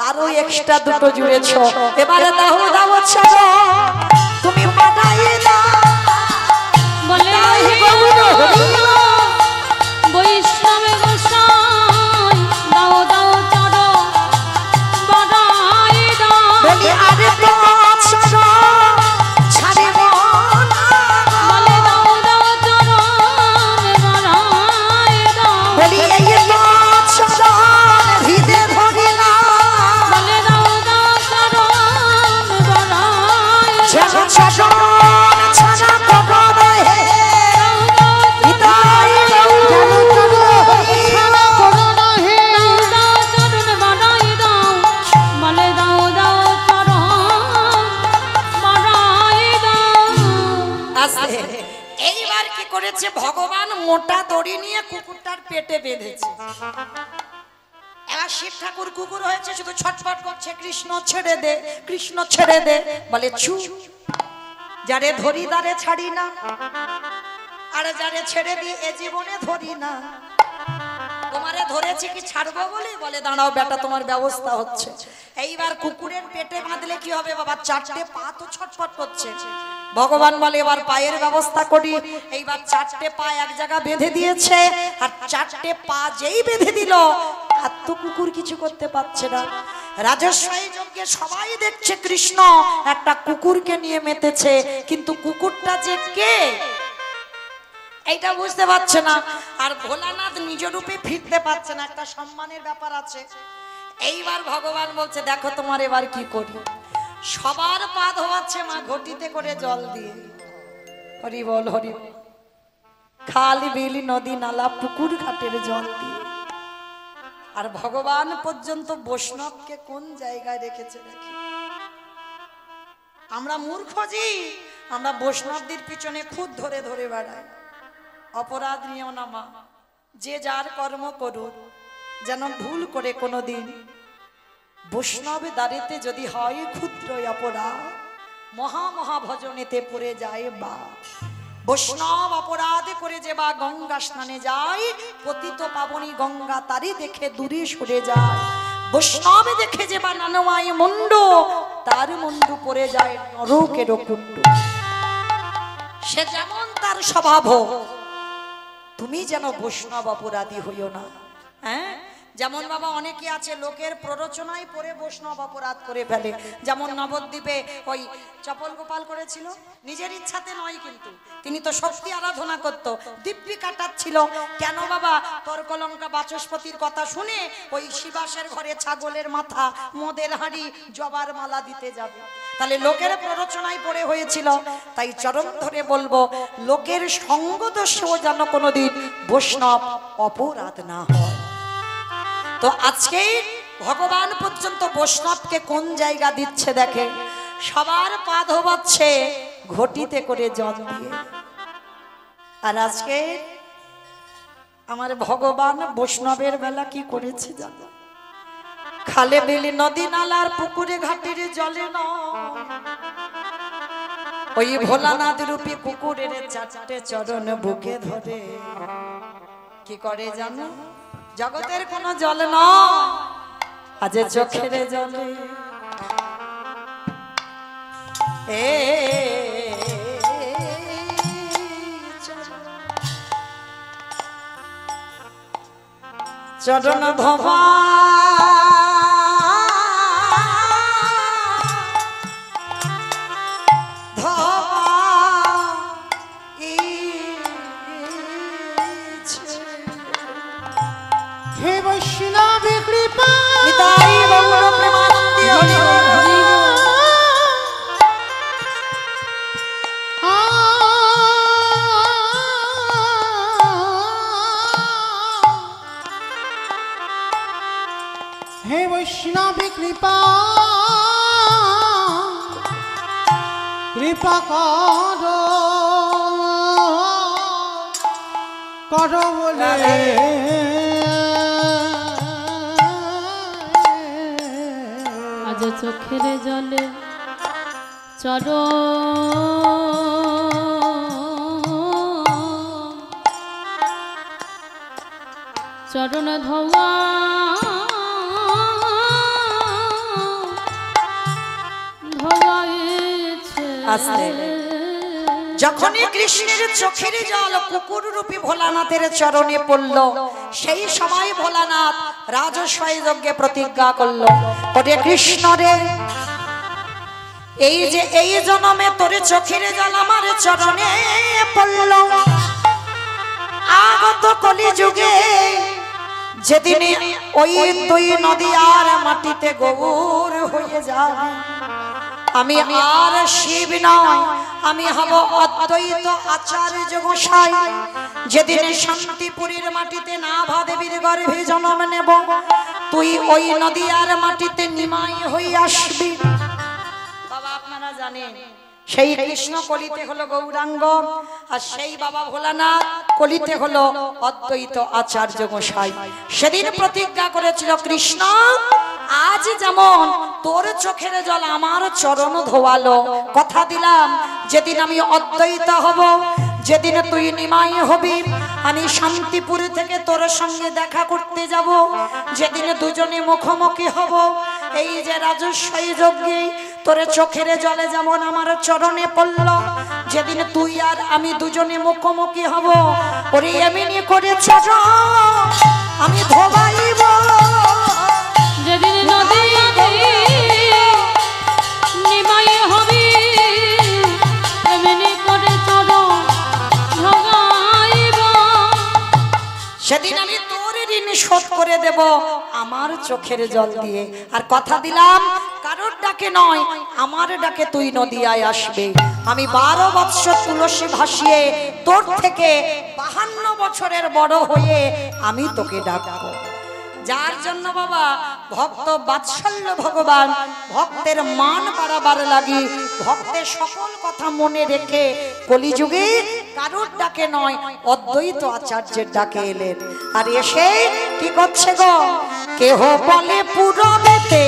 আরো এক্সট্রা 2টো জুড়েছো। এবারে দাও দাও ছাড়ো, তুমি বাড়াই দাও। বলে হে বৈষ্ণব গোসাই, দাও দাও চড়ো বাড়াই দাও। বলি আরে তো ছাড়ো, ছাড়িব না। বলে দাও দাও চড়ো বাড়াই দাও। বলি এই তো ছাড়ো, হৃদে ধরি না। বলে দাও দাও চড়ো বাড়াই দাও। ছাড়ো ছাড়ো ছাড়া করো না হে, হৃদয় দাও ছাড়া করো না হে। দাও চরণ বাড়াই দাও। বলে দাও দাও চরণ বাড়াই দাও। আছে। এইবার কি করেছে ভগবান? মোটা দড়ি নিয়ে কুকুরটার পেটে বেঁধেছে। এবার শিব ঠাকুর কুকুর হয়েছে, শুধু ছটফট করছে কৃষ্ণ ছেড়ে দে, কৃষ্ণ ছেড়ে দে। বলে ছু, যারে ধরি তারে ছাড়ি না, আর যারে ছেড়ে দিয়ে এ জীবনে ধরি না। তোমারে ধরেছি কি ছাড়বো বলে? বলে দাঁড়াও বেটা, তোমার ব্যবস্থা হচ্ছে। এইবার কুকুরের পেটে বাঁধলে কি হবে বাবা? 4টে পা তো ছটফট করছে। ভগবান বলে এবার পায়ের ব্যবস্থা করি। এইবার 4টে পা এক জায়গা বেঁধে দিয়েছে, আর 4টে পা যেই বেঁধে দিল, আর তো কুকুর কিছু করতে পারছে না। রাজস্বী যজ্ঞে সবাই দেখছে কৃষ্ণ একটা কুকুরকে নিয়ে মেতেছে, কিন্তু কুকুরটা যে কে এইটা বুঝতে পারছে না। আর ভোলানাথ নিজ রূপে ফিরতে পারছে না, একটা সম্মানের ব্যাপার আছে। এইবার ভগবান বলছে দেখো তোমার এবার কি করি। সবার পা ধোয়াচ্ছে মা ঘটিতে করে জল দিয়ে। হরি বল হরি বল। খাল বিল নদী নালা পুকুর ঘাটের জল দিয়ে। আর ভগবান পর্যন্ত বৈষ্ণবকে কোন জায়গায় রেখেছে দেখি। আমরা মূর্খ জি, আমরা বৈষ্ণবদের পিছনে খুদ ধরে ধরে বেড়াই। অপরাধ নিও না মা, যে যার কর্ম করুন, যেন ভুল করে কোনোদিন বৈষ্ণব দাঁড়িতে যদি হয় ক্ষুদ্র অপরাধ, মহা মহা ভজনেতে পড়ে যায় বা। বৈষ্ণব অপরাধ করে যে বা গঙ্গা স্নানে যায়, পতিত পাবনী গঙ্গা তারি দেখে দূরে সরে যায়। বৈষ্ণব দেখে যে বা নানমাই মুন্ডু, তার মুন্ডু পড়ে যায় নরকের কুণ্ড। সে যেমন তার স্বভাব, তুমি যেন বৈষ্ণব অপরাধী হইও না। হ্যাঁ, যেমন বাবা অনেকে আছে লোকের প্ররোচনায় পড়ে বৈষ্ণব অপরাধ করে ফেলে। যেমন নবদ্বীপে ওই চপল গোপাল করেছিল, নিজের ইচ্ছাতে নয়, কিন্তু তিনি তো শক্তি আরাধনা করত, দিব্যি কাটাচ্ছিল। কেন বাবা? তর্কলঙ্কা বাচস্পতির কথা শুনে ওই শিবাসের ঘরে ছাগলের মাথা, মদের হাঁড়ি, জবার মালা দিতে যাবে। তাহলে লোকের প্ররোচনায় পড়ে হয়েছিল। তাই চরণ ধরে বলবো, লোকের সঙ্গ দোষেও যেন কোনোদিন বৈষ্ণব অপরাধ না হয়। তো আজকে ভগবান পর্যন্ত বৈষ্ণবকে কোন জায়গা দিচ্ছে দেখে। সবার পা ধোবাচ্ছে ঘটিতে করে জল দিয়ে। আর আজকে আমার ভগবান বৈষ্ণবের বেলা কি করেছে জানো? খালে বিলে নদী নালার পুকুরে ঘাটের জলে নয়, ওই ভোলানাথ রূপী কুকুরের 4টে চরণ বুকে ধরে কি করে জানো? জগতের কোন জল নয়, আজ চোখের জলে এ চরণ ধোবা কৃপা করো করো বলে আজ চোখের জলে চরণ ধোয়া ধোয়াইছে আস্তে। যখনই কৃষ্ণের চোখের জল কুকুর রূপী ভোলানাথের চরণে পড়ল, সেই সময় ভোলানাথ রাজস্বয় যজ্ঞে প্রতিজ্ঞা করল, ওরে কৃষ্ণ রে, এই যে এই জন্মে তোর চোখের জল আমার চরণে পড়ল, আগত কলি যুগে যেদিন ওই দুই নদী আর মাটিতে গৌর হয়ে যাবে, আমি আর শিব নয়, আমি হব অদ্বৈত আচার্য গোসাই। যেদিন শান্তিপুরীর মাটিতে নাভা দেবীর গর্ভে জন্ম নেব, তুই ওই নদী আর মাটিতে নিমাই হয়ে আসবি। বাবা আপনারা জানেন সেই কৃষ্ণ কলিতে হলো গৌরাঙ্গ, আর সেই বাবা ভোলানাথ কলিতে হলো অদ্বৈত আচার্য গোসাই। সেদিন প্রতিজ্ঞা করেছিল, কৃষ্ণ আজ যেমন তোর চোখের জল আমার চরণ ধোয়ালো, কথা দিলাম যেদিন আমি অদ্বৈত হব, যেদিন তুই নিমাই হবি, আমি শান্তিপুর থেকে তোর সঙ্গে দেখা করতে যাব, যেদিন দুজনে মুখোমুখি হব, এই যে রাজস্বয় যজ্ঞে তোর চোখের জলে যেমন আমার চরণে পড়ল, যেদিন তুই আর আমি দুজনে মুখোমুখি হব, ওরে এমনি করে চরণ আমি ধোবাইব। যেদিন নদীতে নিমাই হবি, এমনি করে চরণ ধোয়াইব। সেদিন আমি তোর ঋণ শোধ করে দেব আমার চোখের জল দিয়ে, আর কথা দিলাম কারোর ডাকে নয়, আমার ডাকে তুই নদিয়ায় আসবে। আমি 12 বৎসর তুলসী ভাসিয়ে তোর থেকে 52 বছরের বড় হয়ে আমি তোকে ডাকবো। যার জন্য বাবা ভক্ত বাৎসল্য ভগবান ভক্তের মান বাড়াবার লাগি, ভক্তের সকল কথা মনে রেখে কলিযুগে কারোর ডাকে নয়, অদ্বৈত আচার্যের ডাকে এলেন। আর এসে কি করছে গো, কেহ বলে পুরবেতে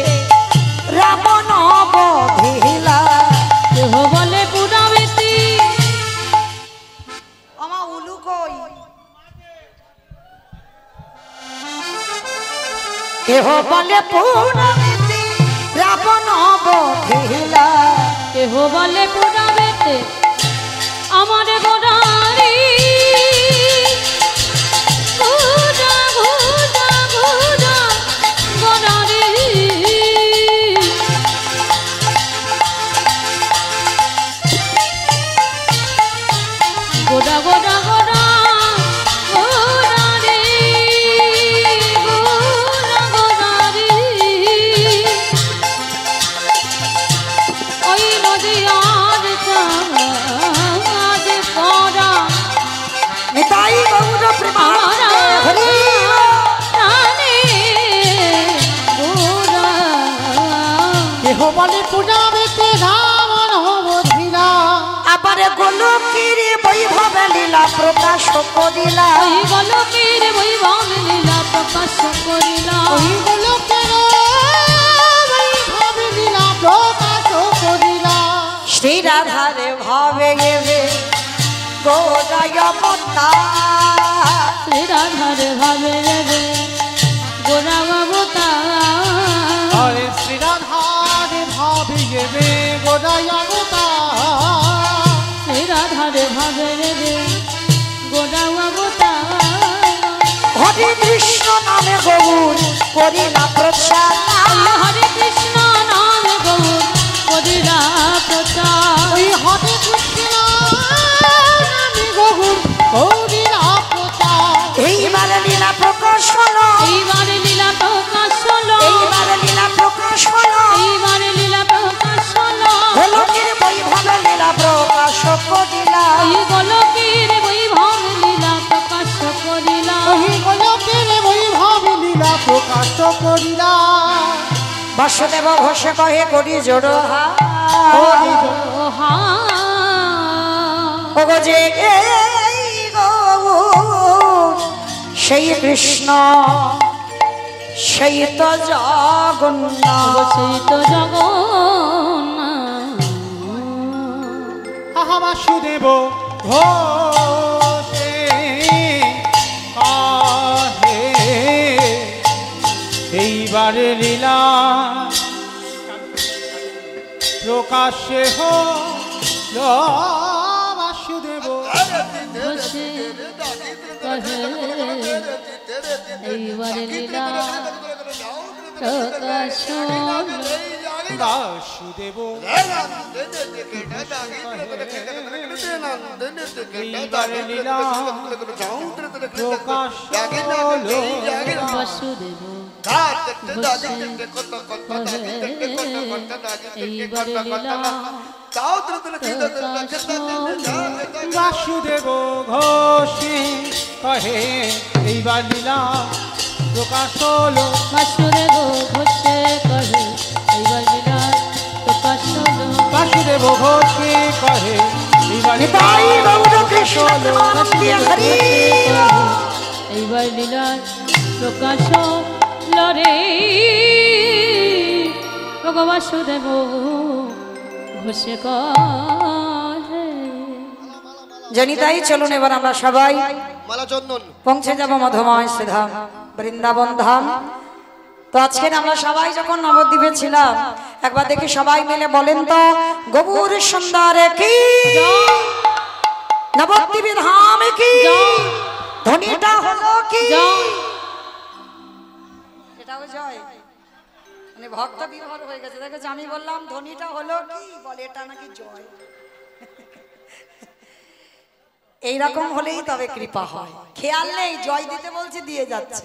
রাবণ বধিলা, কেহ বলে পুরাবেতি, আমা উলু কই, কেহ বলে পুরবেতে রাবণ বধিলা, কেহ বলে পুরাবেতে আমার গোড়ারি, ঘুরা ঘুরা ঘুরা গোড়ারি, গোড়া গোড়া গোড়া গোড়ারি, গোড়া গোড়ারি, ওই নদীয়ার চাঁদ পড়া নিতাই গৌর প্রেমানন্দে হরি প্রাণে গোড়া। কেহ বলে পূজাবেতে রাবণ বধিলা, আবার গোলকের বৈভবে লীলা প্রকাশ করিলা, ওই গোলকের বৈভব লীলা প্রকাশ করিলা, ওই গোলকের বৈভব লীলা প্রকাশ করিলা। শ্রী রাধারে ভাবে গেবে গোদায় অবতার, শ্রী রাধার ভাবে রে গোরা বাবতা, হরে শ্রী রাধার ভাবে গেবে গোদায় অবতার, শ্রী রাধার ভাবে রে গোরা বাবতা, হরে কৃষ্ণ নামে গৌর করিলা প্রচার, হরে কৃষ্ণ নাম গৌর করিলা প্রচার, ওই হরে কৃষ্ণ নামে গৌর করিলা প্রচার। এইবার লীলা প্রকাশ হলো, এইবার লীলা প্রকাশ হলো, এইবার লীলা প্রকাশ হলো, এইবার লীলা প্রকাশ হলো, গোলকের বৈভবে লীলা প্রকাশ করিলা, এই গোলকের বৈভব লীলা প্রকাশ করিলা, ওই গোলকের বৈভব লীলা প্রকাশ করিলা। বাসুদেব ঘোষে কহে করি জোড়ো হা, হরি ও হা ওগো যে এই গৌর সেই কৃষ্ণ সেই তো জগন্নাথ সেই তো জগন্নাথ আহা বাসুদেব ঘোষে কাহে এইবারে লীলা প্রকাশ্যে হল বাসুদেব বসে কহে এইবারে লীলা প্রকাশ হলো। বাসুদেব এইবারে লীলা প্রকাশ হলো বাসুদেব এইবারে লীলা বাসুদেব ঘোষে কহে এইবার লীলা প্রকাশ হলো বাসুদেব ঘোষে কহে এইবার লীলা প্রকাশ হলো। বাসুদেব ঘোষে কহে এইবার লীলা নিতাই গৌর কৃষ্ণ প্রকাশ হলো। প্রেমানন্দে হরি এইবার লীলা প্রকাশ হলো রে বাসুদেব ঘোষে কহে। জনিতাই চলুন এবার আমরা সবাই মালা চন্দন পৌঁছে যাব মধুময় শ্রীধাম বৃন্দাবন ধাম। তো আজকে আমরা সবাই যখন নবদ্বীপে ছিলাম একবার দেখি সবাই মিলে বলেন তো গৌর সুন্দর কি নবদ্বীপ ধাম কি ধ্বনিটা হলো কি জয় এটাও জয় মানে ভক্ত বিভোর হয়ে গেছে দেখেছো আমি বললাম ধ্বনিটা হলো কি বলে এটা নাকি জয় এইরকম হলেই তবে কৃপা হয় খেয়াল নেই জয় দিতে বলছি দিয়ে যাচ্ছে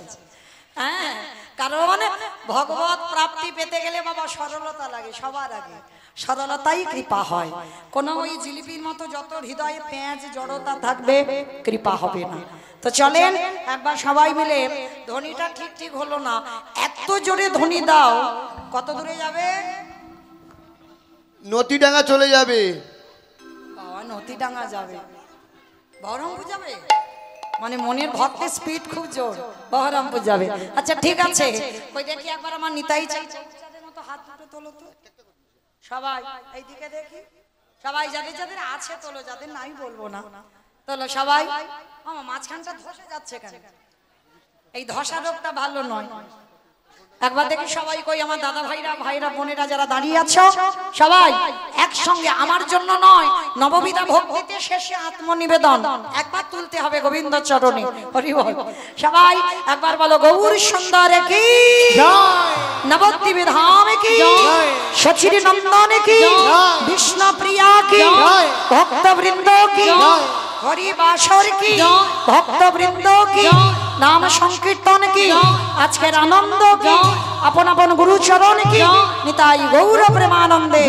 হ্যাঁ কারণ মানে ভগবত প্রাপ্তি পেতে গেলে বাবা সরলতা লাগে সবার আগে সরলতাই কৃপা হয় কোনো ওই জিলিপির মতো যত হৃদয়ে পেঁয়াজ জড়তা থাকবে কৃপা হবে না তো চলেন একবার সবাই মিলে ধ্বনিটা ঠিক ঠিক হলো না এত জোরে ধ্বনি দাও কত দূরে যাবে নদীডাঙ্গা চলে যাবে বাবা নদীডাঙ্গা যাবে বহরমপুর যাবে মানে মনের ভক্তের স্পিড খুব জোর বহরমপুর যাবে আচ্ছা ঠিক আছে ওই দেখি একবার আমার নিতাই চাই চাঁদের মতো হাত দুটো তোলো তো সবাই এইদিকে দেখি সবাই যাদের যাদের আছে তোলো যাদের নাই বলবো না তোলো সবাই আমার মাঝখানটা ধসে যাচ্ছে কেন এই ধসা রোগটা ভালো নয় একবার দেখি সবাই কই আমার দাদা ভাইরা বোনেরা যারা দাঁড়িয়ে আছো সবাই একসঙ্গে আমার জন্য নয় নববিধা ভক্তিতে শেষে আত্মনিবেদন একবার তুলতে হবে গোবিন্দ চরণে হরি বল সবাই একবার বলো গৌর সুন্দর কি জয় নবদ্বীপ ধাম কি সচির নন্দন কি বিষ্ণু প্রিয়া কি ভক্তবৃন্দ কি হরি বাসর কি ভক্তবৃন্দ কি নাম সংকীর্তন কি আজকের আনন্দ কি আপন আপন গুরু চরণ কি নিতাই গৌর প্রেমানন্দে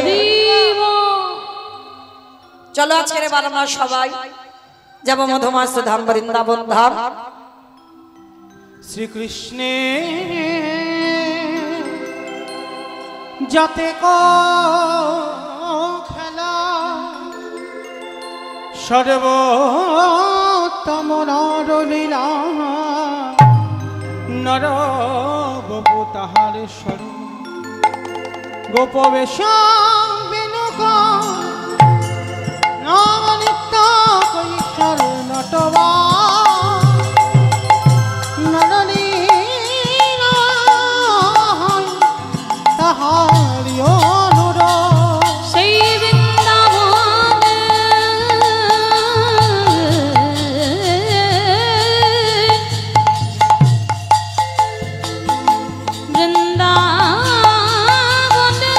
চলো আজকের এবার আমরা সবাই যাব মধুমাস ধাম বৃন্দাবন ধাম শ্রীকৃষ্ণে যাতে খেলা সর্বোত্তম নরলীলা নর বপু তাহার স্বরূপ গোপবেশ বিনুক নবনিত্য কৈশোর নটবা নরলীলা তাহারি অনুরোধ সেই বৃন্দাবনে বৃন্দাবনে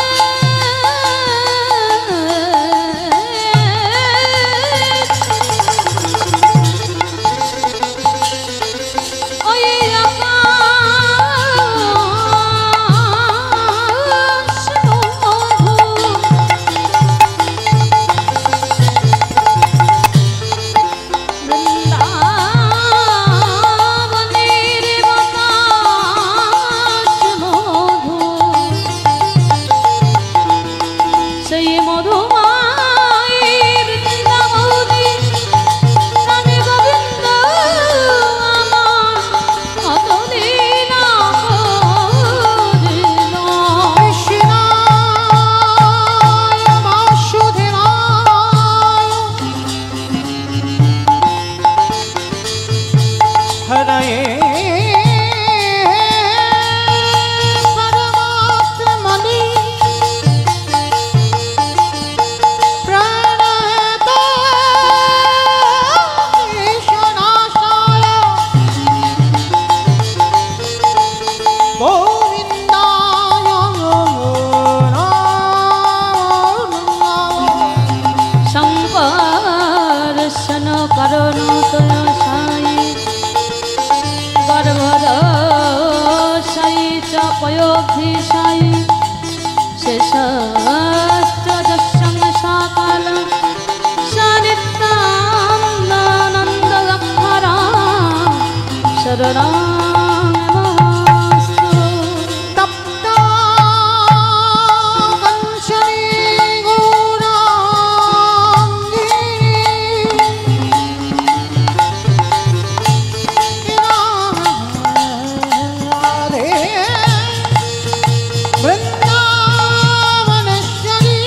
নূতন সাই গর্ভদ সাই চ পয়োধি সাই শেষাস্ত্র যস্যং সকাল সনিত্যানন্দ অক্ষরা শরণাং নমস্তু। তপ্তা কঞ্চনী গৌরাঙ্গী রাধে বৃন্দাবনেশ্বরী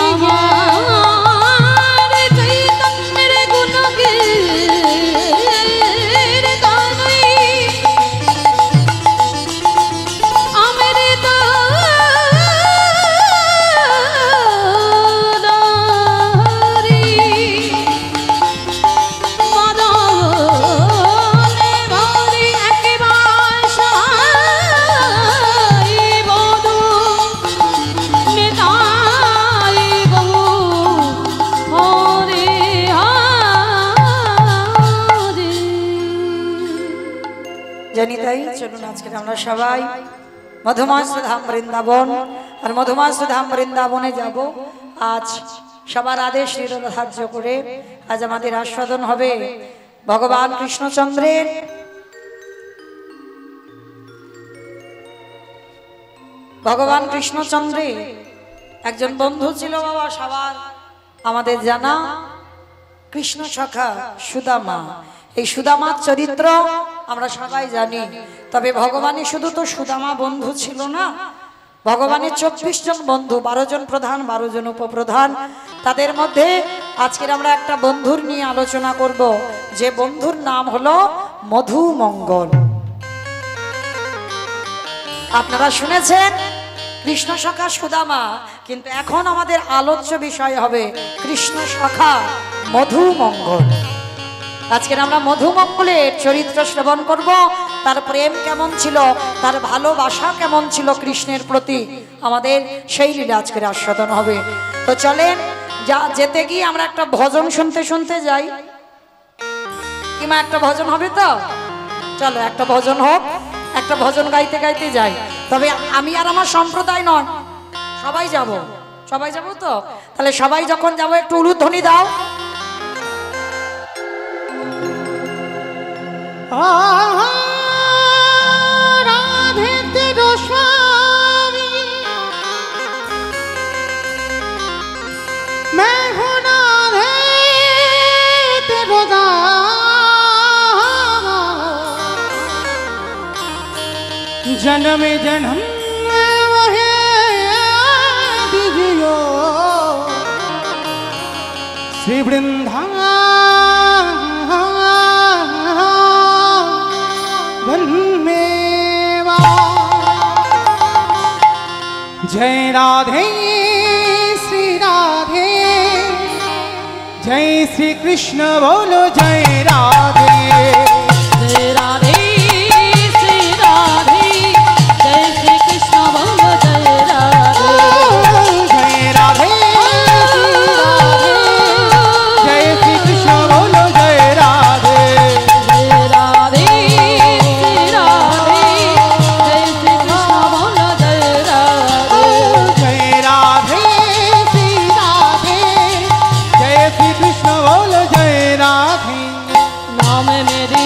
আমার চৈতন্যের গুণ গীত গানই অমৃত দারি মদনে ভরি একেবারে সাই বধূ নিতাই বহু হরি হরি। জানি তাই চলুন আজকে আমরা সবাই মধুমাস ধাম বৃন্দাবন আর মধুমাস ধাম বৃন্দাবনে যাব। আজ সবার আদেশ নিরধার্য করে আজ আমাদের আস্বাদন হবে ভগবান কৃষ্ণচন্দ্রের একজন বন্ধু ছিল বাবা সবার আমাদের জানা কৃষ্ণ সখা সুদামা। এই সুদামার চরিত্র আমরা সবাই জানি, তবে ভগবানের শুধু তো সুদামা বন্ধু ছিল না, ভগবানের 24 জন বন্ধু, 12 জন প্রধান 12 জন উপপ্রধান। তাদের মধ্যে আজকের আমরা একটা বন্ধুর নিয়ে আলোচনা করব, যে বন্ধুর নাম হলো মধুমঙ্গল। আপনারা শুনেছেন কৃষ্ণ সখা সুদামা, কিন্তু এখন আমাদের আলোচ্য বিষয় হবে কৃষ্ণ সখা মধুমঙ্গল। আজকের আমরা মধুমঙ্গলের চরিত্র শ্রবণ করব, তার প্রেম কেমন ছিল, তার ভালোবাসা কেমন ছিল কৃষ্ণের প্রতি, আমাদের সেই লীলা আজকের আস্বাদন হবে। তো চলেন যেতে গিয়ে আমরা একটা ভজন শুনতে শুনতে যাই, কিংবা একটা ভজন হবে তো, চলো একটা ভজন হোক, একটা ভজন গাইতে গাইতে যাই। তবে আমি আর আমার সম্প্রদায় নয়, সবাই যাব তো, তাহলে সবাই যখন যাব একটু উলুধ্বনি দাও। রাধে তেরো স্বামী मैं हूँ राधे तेरो दास। जन्म जन्म वही दीजियो श्री वृंदावन मेवा। जय राधे श्री राधे, जय श्री कृष्ण बोलो जय राधे। जय राधे श्री राधे, जय श्री कृष्ण बोलो जय राधे। जय राधे जय श्री कृष्ण बोलो जय राधे। जय राधे श्री राधे, जय श्री कृष्ण बोलो जय राधे। जय राधे श्री राधे, जय श्री कृष्ण बोलो जय राधे। नाम मेरी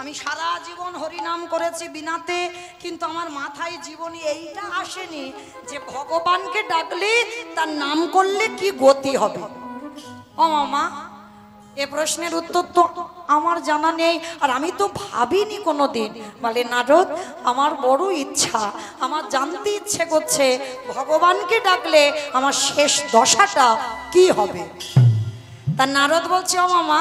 আমি সারা জীবন হরিনাম করেছি বিনাতে, কিন্তু আমার মাথায় জীবনে এইটা আসেনি যে ভগবানকে ডাকলে তার নাম করলে কি গতি হবে। ও মামা, এ প্রশ্নের উত্তর তো আমার জানা নেই, আর আমি তো ভাবিনি কোনোদিন। বলে নারদ, আমার বড় ইচ্ছা, আমার জানতে ইচ্ছে করছে ভগবানকে ডাকলে আমার শেষ দশাটা কি হবে। তা নারদ বলছে, ও মামা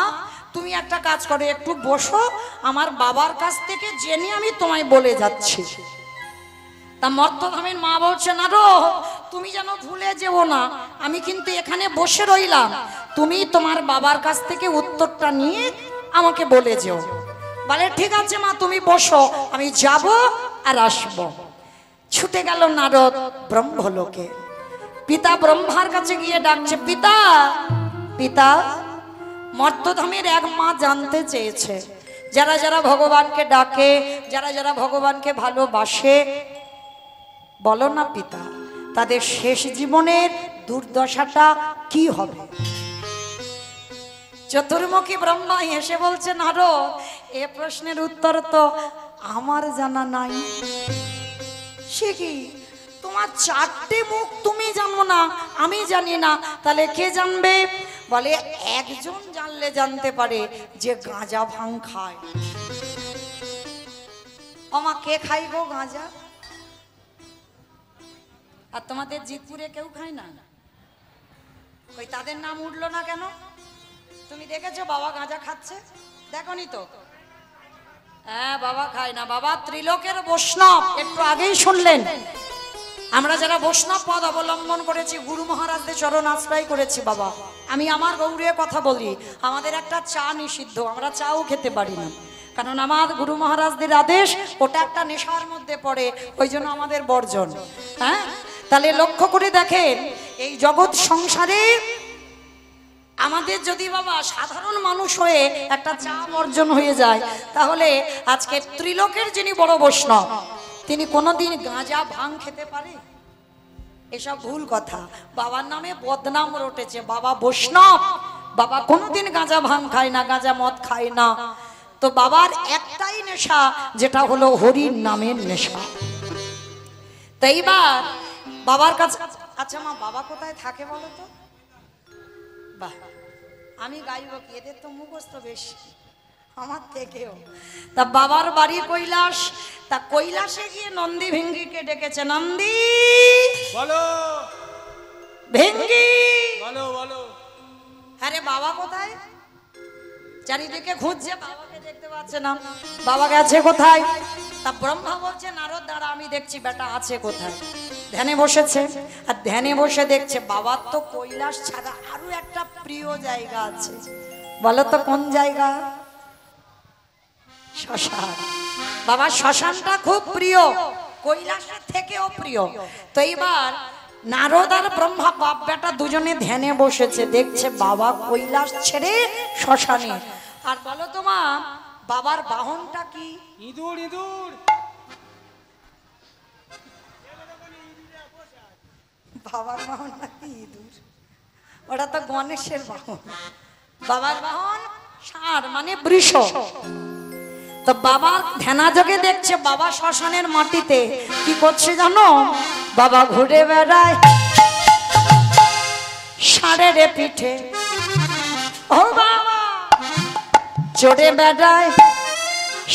তুমি একটা কাজ করো, একটু বসো, আমার বাবার কাছ থেকে জেনে আমি তোমায় বলে যাচ্ছি। তা মর্তধামের মা বলছে, নারদ তুমি যেন ভুলে যেও না, আমি কিন্তু এখানে বসে রইলাম, তুমি তোমার বাবার কাছ থেকে উত্তরটা নিয়ে আমাকে বলে যেও। বলে ঠিক আছে মা, তুমি বসো, আমি যাব আর আসব। ছুটে গেল নারদ ব্রহ্মলোকে। পিতা ব্রহ্মার কাছে গিয়ে ডাকছে, পিতা পিতা, মর্তধামের এক মা জানতে চেয়েছে, যারা যারা ভগবানকে ডাকে, যারা যারা ভগবানকে ভালোবাসে, বলো না পিতা, তাদের শেষ জীবনের দুর্দশাটা কি হবে। চতুর্মুখী ব্রহ্মা হেসে বলছে, নারদ এ প্রশ্নের উত্তর তো আমার জানা নাই। সে কি, তোমার চারটে মুখ তুমি জানো না, আমি জানি না, তাহলে কে জানবে? বলে একজন জানলে জানতে পারে, যে গাঁজা ভাং খায়। আমা কে খাইব গাঁজা? আর তোমাদের জিতপুরে কেউ খায় না? ওই তাদের নাম উঠলো না কেন? তুমি দেখেছো বাবা গাঁজা খাচ্ছে? দেখনি তো? হ্যাঁ, বাবা খায় না, বাবা ত্রিলোকের বৈষ্ণব। একটু আগেই শুনলেন, আমরা যারা বৈষ্ণব পদ অবলম্বন করেছি, গুরু মহারাজদের চরণ আশ্রয় করেছি, বাবা আমি আমার গৌরীয় কথা বলি, আমাদের একটা চা নিষিদ্ধ, আমরা চাও খেতে পারি না, কারণ আমার গুরু মহারাজদের আদেশ, ওটা একটা নেশার মধ্যে পড়ে, ওই জন্য আমাদের বর্জন। হ্যাঁ, তাহলে লক্ষ্য করে দেখেন, এই জগৎ সংসারে আমাদের যদি বাবা সাধারণ মানুষ হয়ে একটা চা বর্জন হয়ে যায়, তাহলে আজকে ত্রিলোকের যিনি বড় বৈষ্ণব, তিনি কোনোদিন গাঁজা ভাং খেতে পারে? এসব ভুল কথা, বাবার নামে বদনাম রটেছে। বাবা বৈষ্ণব, বাবা কোনোদিন গাঁজা ভাং খায় না, গাঁজা মদ খায় না। তো বাবার একটাই নেশা, যেটা হলো হরির নামের নেশা। তো এইবার বাবার কাছে, আচ্ছা মা বাবা কোথায় থাকে বলো তো? বাহ, আমি গাইব কি, এদের তো মুখস্থ বেশি আমার থেকেও। তা বাবার বাড়ি কৈলাস, তা কৈলাসে গিয়ে নন্দী ভেঙ্গিকে ডেকেছে, নন্দী বলো ভেঙ্গি। বলো বলো। আরে বাবা কোথায়? চারিদিকে খুঁজছে, বাবাকে দেখতে পাচ্ছে না, বাবা গেছে কোথায়? তা ব্রহ্মা বলছে, নারদ দাঁড়া, আমি দেখছি বেটা আছে কোথায়। ধ্যানে বসেছে, আর ধ্যানে বসে দেখছে বাবার তো কৈলাস ছাড়া আরো একটা প্রিয় জায়গা আছে। বলো তো কোন জায়গা? শ্মশান। বাবার শ্মশানটা খুব প্রিয়, কৈলাসের থেকেও প্রিয়। তো এইবার নারদ আর ব্রহ্মা বাপ বেটা দুজনে ধ্যানে বসেছে, দেখছে বাবা কৈলাস ছেড়ে শ্মশানে। আর বলো তো মা, বাবার বাহনটা কি? ইঁদুর ইঁদুর। বাবার বাহন নাকি ইঁদুর? ওটা তো গণেশের বাহন। বাবার বাহন ষাঁড়, মানে বৃষ। তো বাবা ধ্যানাযোগে দেখছে বাবা শ্মশানের মাটিতে কি করছে জানো? বাবা ঘুরে বেড়ায় ষাঁড়ের পিঠে, ও বাবা চড়ে বেড়ায়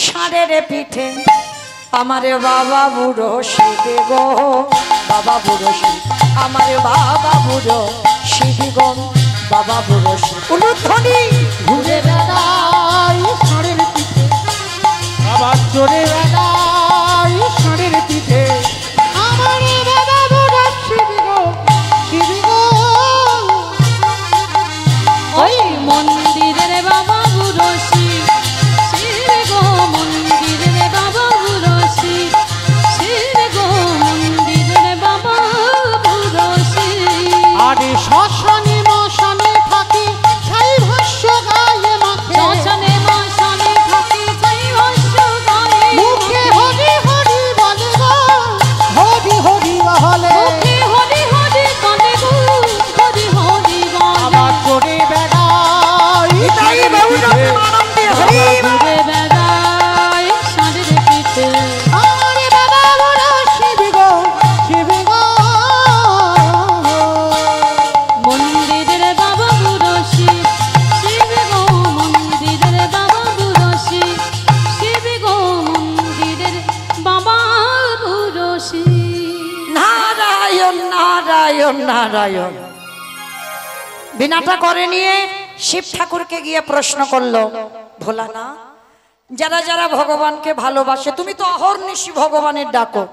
ষাঁড়ের পিঠে। আমারে বাবা বুড়ো শিবে গো, বাবা বুড়ো শিব, আমারে বাবা বুড়ো শিবি গো, বাবা বুড়ো শিব। উলুধ্বনি ঘুরে বেড়াই ষাঁড়ের পিঠে, বাবা চড়ে বেড়াই ষাঁড়ের পিঠে। আমার বাবা বুড়ো শিবি গো, শিবি গো। ওই মন্দিরের বাবা বুড়ো শিব, শিব গো মন্দিরের বাবা বুড়ো শিব, শিব গো মন্দিরের বাবা বুড়ো শিব। আরে শ্মশানে মশানে থাকি, ছাই ভাষ্য গায়ে মাখে, শ্মশানে মশানে থাকি, ছাই ভাষ্য গায়ে মুখে নারায়ণ নারায়ণ নারায়ণ। বিনাটা করে নিয়ে শিব ঠাকুরকে গিয়ে প্রশ্ন করলো, ভোলানা, যারা যারা ভগবানকে ভালোবাসে, তুমি তো অহর্নিশি ভগবানের ডাকো,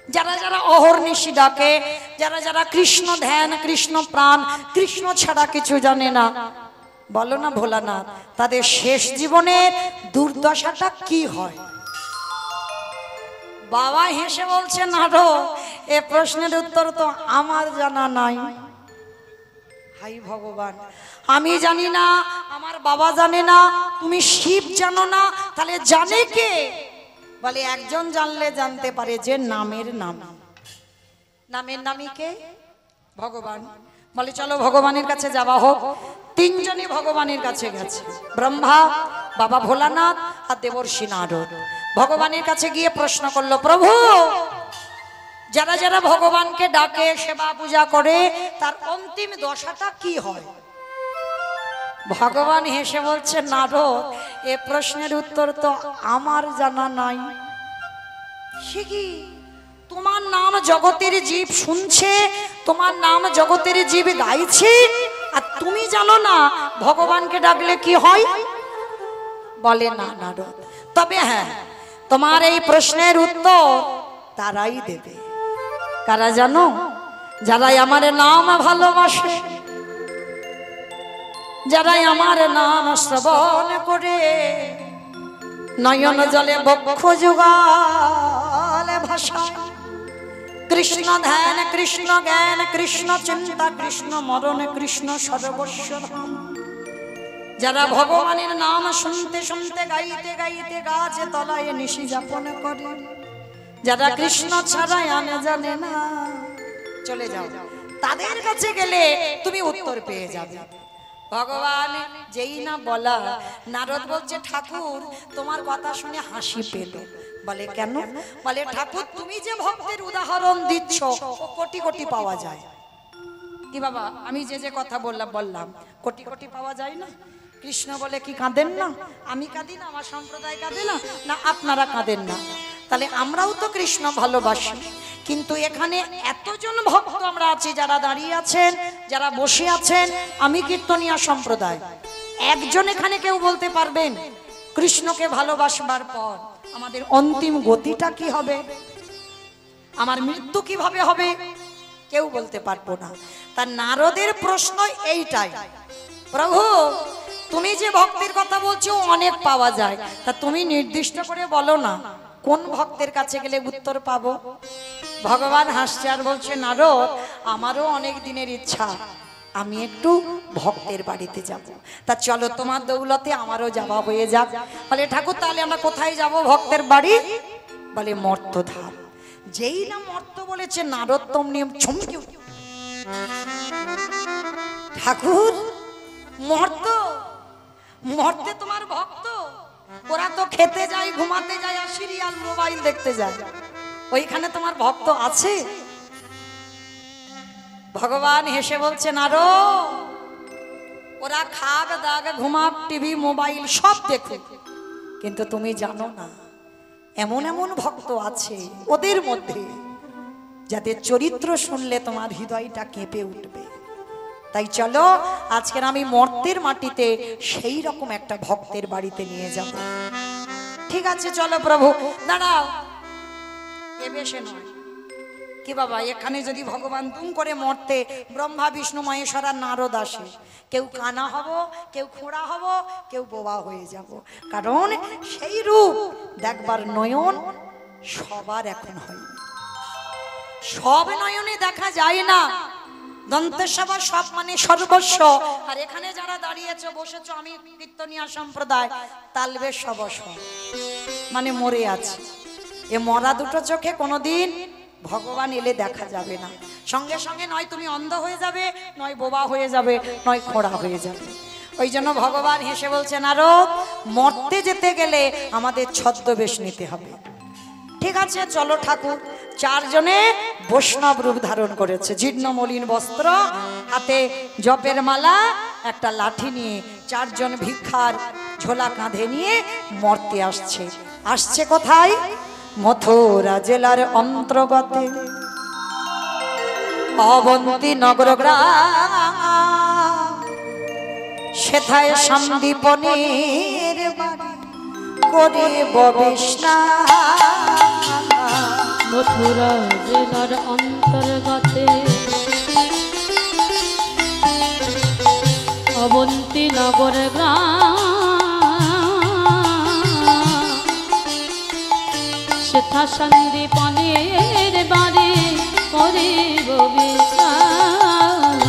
যারা যারা অহর্নিশি ডাকে, যারা যারা কৃষ্ণ ধ্যান, কৃষ্ণ প্রাণ, কৃষ্ণ ছাড়া কিছু জানে না, বলো না ভোলানাথ, তাদের শেষ জীবনের দুর্দশাটা কি হয়? বাবা হেসে বলছে, নারো, এ প্রশ্নের উত্তর তো আমার জানা নাই। হাই ভগবান, আমি জানি না, আমার বাবা জানে না, তুমি শিব জানো না, তাহলে জানে কে? বলে একজন জানলে জানতে পারে, যে নামের নাম। নামের নামই কে? ভগবান। বলে চলো ভগবানের কাছে যাওয়া হোক। তিনজনই ভগবানের কাছে গেছে, ব্রহ্মা, বাবা ভোলানাথ আর দেবর্ষি নারদ। ভগবানের কাছে গিয়ে প্রশ্ন করলো, প্রভু, যারা যারা ভগবানকে ডাকে, সেবা পূজা করে, তার অন্তিম দশাটা কি হয়? ভগবান হেসে বলছে, নারদ, এ প্রশ্নের উত্তর তো আমার জানা নাই। সে কি? তোমার নাম জগতের জীব শুনছে, তোমার নাম জগতের জীব গাইছে, আর তুমি জানো না ভগবানকে ডাকলে কি হয়? বলে না নারদ, তবে হ্যাঁ, তোমার এই প্রশ্নের উত্তর তারাই দেবে। কারা জানো? যারাই আমার নাম ভালোবাসে, যারাই আমার নাম শ্রবণ করে, নয়ন জলে বক্ষ যুগালে ভাষা, কৃষ্ণ ধ্যান, কৃষ্ণ জ্ঞান, কৃষ্ণ চিন্তা, কৃষ্ণ মরণ, কৃষ্ণ সর্বস্ব ধাম। যারা ভগবানের নাম শুনতে শুনতে, গাইতে গাইতে গাছে তলায় নিশি যাপন করে, যারা কৃষ্ণ ছাড়া আনে জানে না, চলে যাও, তাদের কাছে গেলে তুমি উত্তর পেয়ে যাবে। ভগবান যেই না বলা, নারদ বলছে, ঠাকুর, তোমার কথা শুনে হাসি পেল। বলে কেন? বলে ঠাকুর, তুমি যে ভক্তের উদাহরণ দিচ্ছ, ও কোটি কোটি পাওয়া যায়। কি বাবা, আমি যে যে কথা বললাম, কোটি কোটি পাওয়া যায় না? কৃষ্ণ বলে কি কাঁদেন না? আমি কাঁদি না? আমার সম্প্রদায় কাঁদে না? না আপনারা কাঁদেন না? তাহলে আমরাও তো কৃষ্ণ ভালোবাসি, কিন্তু এখানে এতজন ভক্ত আমরা আছি, যারা দাঁড়িয়ে আছেন, যারা বসে আছেন, আমি কীর্তনিয়া সম্প্রদায়, একজন এখানে কেউ বলতে পারবেন কৃষ্ণকে ভালোবাসবার পর আমাদের অন্তিম গতিটা কি হবে, আমার মৃত্যু কিভাবে হবে? কেউ বলতে পারবো না। তার নারদের প্রশ্ন এইটাই, প্রভু, তুমি যে ভক্তের কথা বলছো অনেক পাওয়া যায়, তা তুমি নির্দিষ্ট করে বলো না কোন ভক্তের কাছে গেলে উত্তর পাবো? ভগবান হাসছে আর বলছে, নারদ, আমারও অনেক দিনের ইচ্ছা, আমি একটু ভক্তের বাড়িতে যাব, তা চলো তোমার দৌলতে আমারও যাওয়া হয়ে যাক। বলে ঠাকুর, তাহলে আমরা কোথায় যাব ভক্তের বাড়ি? বলে মর্তধাম। যেই না মর্ত বলেছে, নারোত্তম নিয়ম চমকে উঠল। ঠাকুর, মর্ত? মর্তে তোমার ভক্ত? ওরা তো খেতে যায়, ঘুমাতে যায়, আর সিরিয়াল মোবাইল দেখতে যায়, ওইখানে তোমার ভক্ত আছে? ভগবান হেসে বলছে, নারদ, ওরা খাক, দাগ, ঘুমাক, টিভি, মোবাইল সব দেখে, কিন্তু তুমি জানো না এমন এমন ভক্ত আছে ওদের মধ্যে যাদের চরিত্র শুনলে তোমার হৃদয়টা কেঁপে উঠবে। তাই চলো আজকের আমি মর্তের মাটিতে সেই রকম একটা ভক্তের বাড়িতে নিয়ে যাব। ঠিক আছে চলো প্রভু। দাঁড়াও, এ বেশে নয় কি বাবা, এখানে যদি ভগবান দুম করে মর্তে ব্রহ্মা বিষ্ণু মহেশ্বর আর নারদ আসে, কেউ কানা হব, কেউ খোঁড়া হব, কেউ বোবা হয়ে যাব, কারণ সেই রূপ দেখবার নয়ন সবার এখন হয়, সব নয়নে দেখা যায় না। দন্তেশ্বর সব মানে সর্বস্ব, আর এখানে যারা দাঁড়িয়েছো বসেছো, আমি কীর্তনিয়া সম্প্রদায়, তালবেশ সবস্ব মানে মরে আছে। এ মরা দুটো চোখে কোনোদিন ভগবান এলে দেখা যাবে না, সঙ্গে সঙ্গে নয় তুমি অন্ধ হয়ে যাবে, নয় বোবা হয়ে যাবে, নয় খোঁড়া হয়ে যাবে। ওই জন্য ভগবান হেসে বলছে, নারদ, মরতে যেতে গেলে আমাদের ছদ্মবেশ নিতে হবে। ঠিক আছে চলো ঠাকুর। চারজনে বৈষ্ণব রূপ ধারণ করেছে, জীর্ণ মলিন বস্ত্র, হাতে জপের মালা, একটা লাঠি নিয়ে চারজন ভিক্ষার ঝোলা কাঁধে নিয়ে মর্তে আসছে। আসছে কোথায়? মথুরা জেলার অন্তর্গতে অবন্তী নগর গ্রাম সেথায় সন্দীপনের বাড়ি করে ববিষ্ণা মথুরা জেলার অন্তর্গতে অবন্তী নগর গ্রাম সেথা সন্দীপনের বাড়ি করিব বিশ্বাস।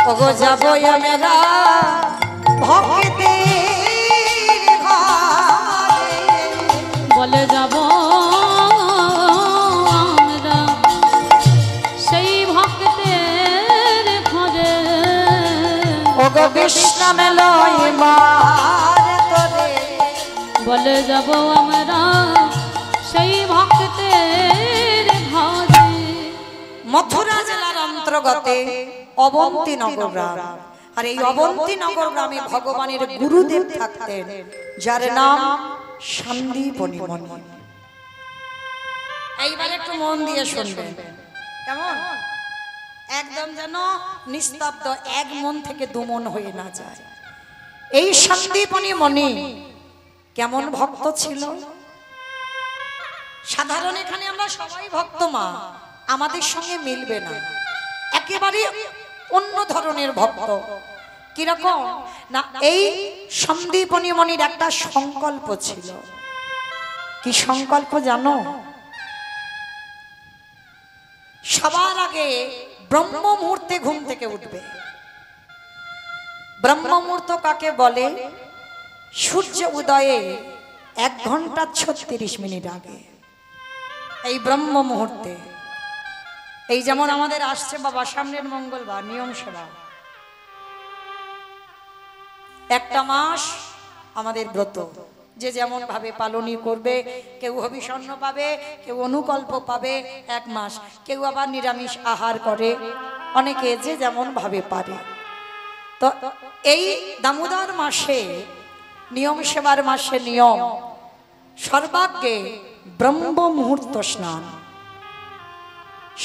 ওগো যাব আমরা ভক্তের ঘরে বলে যাব আমরা সেই ভক্তের ঘরে ওগো বিশ্রাম লয় মার তোরে বলে যাব আমরা সেই ভক্তের ঘরে। মথুরা জেলার অন্তর্গতে অবন্তী নগর গ্রাম। আর এই অবন্তী নগর গ্রামে ভগবানের গুরুদেব থাকতেন যার নাম সন্দীপনী মণি। এইবার একটু মন দিয়ে শুনবেন কেমন, একদম যেন নিস্তব্ধ, এক মন থেকে দুমন হয়ে না যায়। এই সন্দীপনী মণি কেমন ভক্ত ছিল। সাধারণ এখানে আমরা সবাই ভক্ত মা, আমাদের সঙ্গে মিলবে না, একেবারে অন্য ধরনের ভক্ত। কিরকম না, এই সন্দীপনী মণির একটা সংকল্প ছিল। কি সংকল্প জানো? সবার আগে ব্রহ্ম মুহূর্তে ঘুম থেকে উঠবে। ব্রহ্ম মুহূর্ত কাকে বলে? সূর্য উদয়ে 1 ঘন্টা 36 মিনিট আগে এই ব্রহ্ম মুহূর্তে। এই যেমন আমাদের আসছে বাবা সামনের মঙ্গলবার নিয়ম সেবা, একটা মাস আমাদের ব্রত, যে যেমন ভাবে পালনই করবে। কেউ হবিষণ্য পাবে, কেউ অনুকল্প পাবে 1 মাস, কেউ আবার নিরামিষ আহার করে, অনেকে যে যেমন ভাবে পারে। তো এই দামোদর মাসে নিয়ম সেবার মাসে নিয়ম সর্বাগ্যে ব্রহ্ম মুহূর্ত স্নান।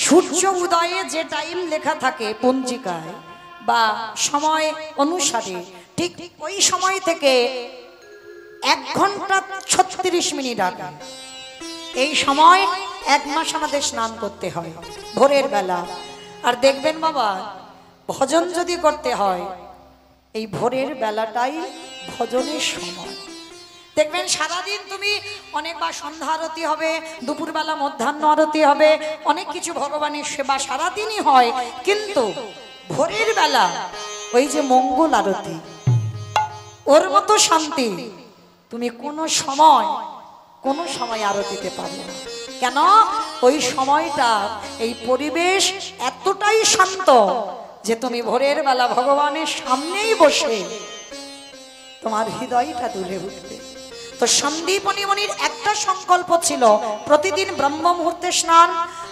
সূর্য উদয়ে যে টাইম লেখা থাকে পঞ্জিকায় বা সময় অনুসারে, ঠিক ওই সময় থেকে 1 ঘন্টা 36 মিনিট আগে এই সময় 1 মাস আমাদের স্নান করতে হয় ভোরের বেলা। আর দেখবেন বাবা, ভজন যদি করতে হয় এই ভোরের বেলাটাই ভজনের সময়। দেখবেন সারাদিন তুমি অনেকবার সন্ধ্যা আরতি হবে, দুপুরবেলা মধ্যাহ্ন আরতি হবে, অনেক কিছু ভগবানের সেবা সারাদিনই হয়, কিন্তু ভোরের বেলা ওই যে মঙ্গল আরতি, ওর মতো শান্তি তুমি কোনো সময় আরতিতে পাবে না। কেন? ওই সময়টা এই পরিবেশ এতটাই শান্ত যে তুমি ভোরের বেলা ভগবানের সামনেই বসে তোমার হৃদয়টা দুলে উঠবে। তো সন্দীপনী মণির একটা সংকল্প ছিল প্রতিদিন ব্রহ্ম মুহূর্তে স্নান,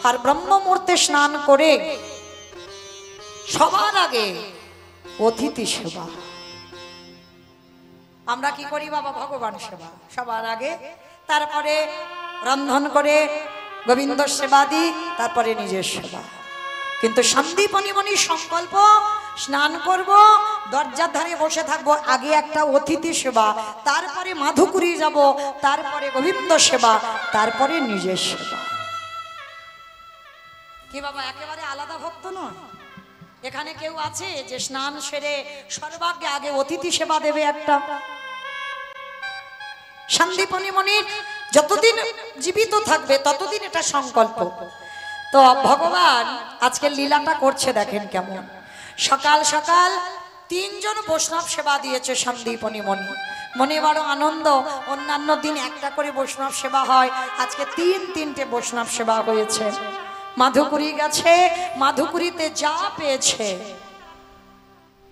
আর ব্রহ্ম মুহূর্তে স্নান করে সবার আগে অতিথি সেবা। আমরা কি করি বাবা? ভগবান সেবা সবার আগে, তারপরে রন্ধন করে গোবিন্দ সেবা দিই, তারপরে নিজের সেবা। কিন্তু সন্দীপনী মণির সংকল্প, স্নান করব, দরজার ধারে বসে থাকবো, আগে একটা অতিথি সেবা, তারপরে মাধুকুরি যাব, তারপরে গোবিন্দ সেবা, তারপরে নিজের সেবা। কি বাবা একেবারে আলাদা ভক্ত নয়? এখানে কেউ আছে যে স্নান সেরে সর্বাগ্যে আগে অতিথি সেবা দেবে একটা? সন্দীপনী মণির যতদিন জীবিত থাকবে ততদিন এটা সংকল্প। তো ভগবান আজকে লীলাটা করছে দেখেন কেমন। সকাল সকাল 3 জন বৈষ্ণব সেবা দিয়েছে সন্দীপনী মণি। মনে বড় আনন্দ, অন্যান্য দিন একটা করে বৈষ্ণব সেবা হয়, আজকে 3-3টে বৈষ্ণব সেবা হয়েছে। মাধুকুরি গেছে, মাধুকুরিতে যা পেয়েছে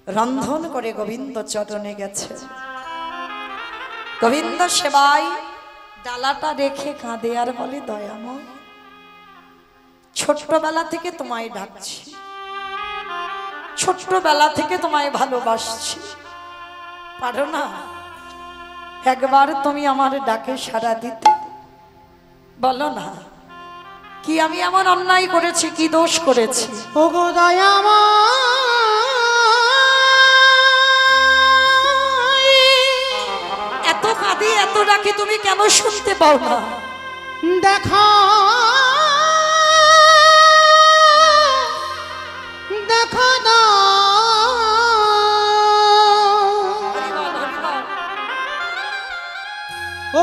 রন্ধন করে গোবিন্দ চরণে গেছে। গোবিন্দ সেবায় ডালাটা রেখে কাঁদে আর বলে, দয়াময় ছোট্টবেলা থেকে তোমায় ডাকছি, ছোট্টবেলা থেকে তোমায় ভালোবাসছি, পারো না একবার তুমি আমার ডাকে সাড়া দিতে? বলো না। কি আমি এমন অন্যায় করেছি, কি দোষ করেছি? ওগো দয়াময় এত কাঁদি এত ডাকি, তুমি কেন শুনতে পাও না? দেখা দেখা দাও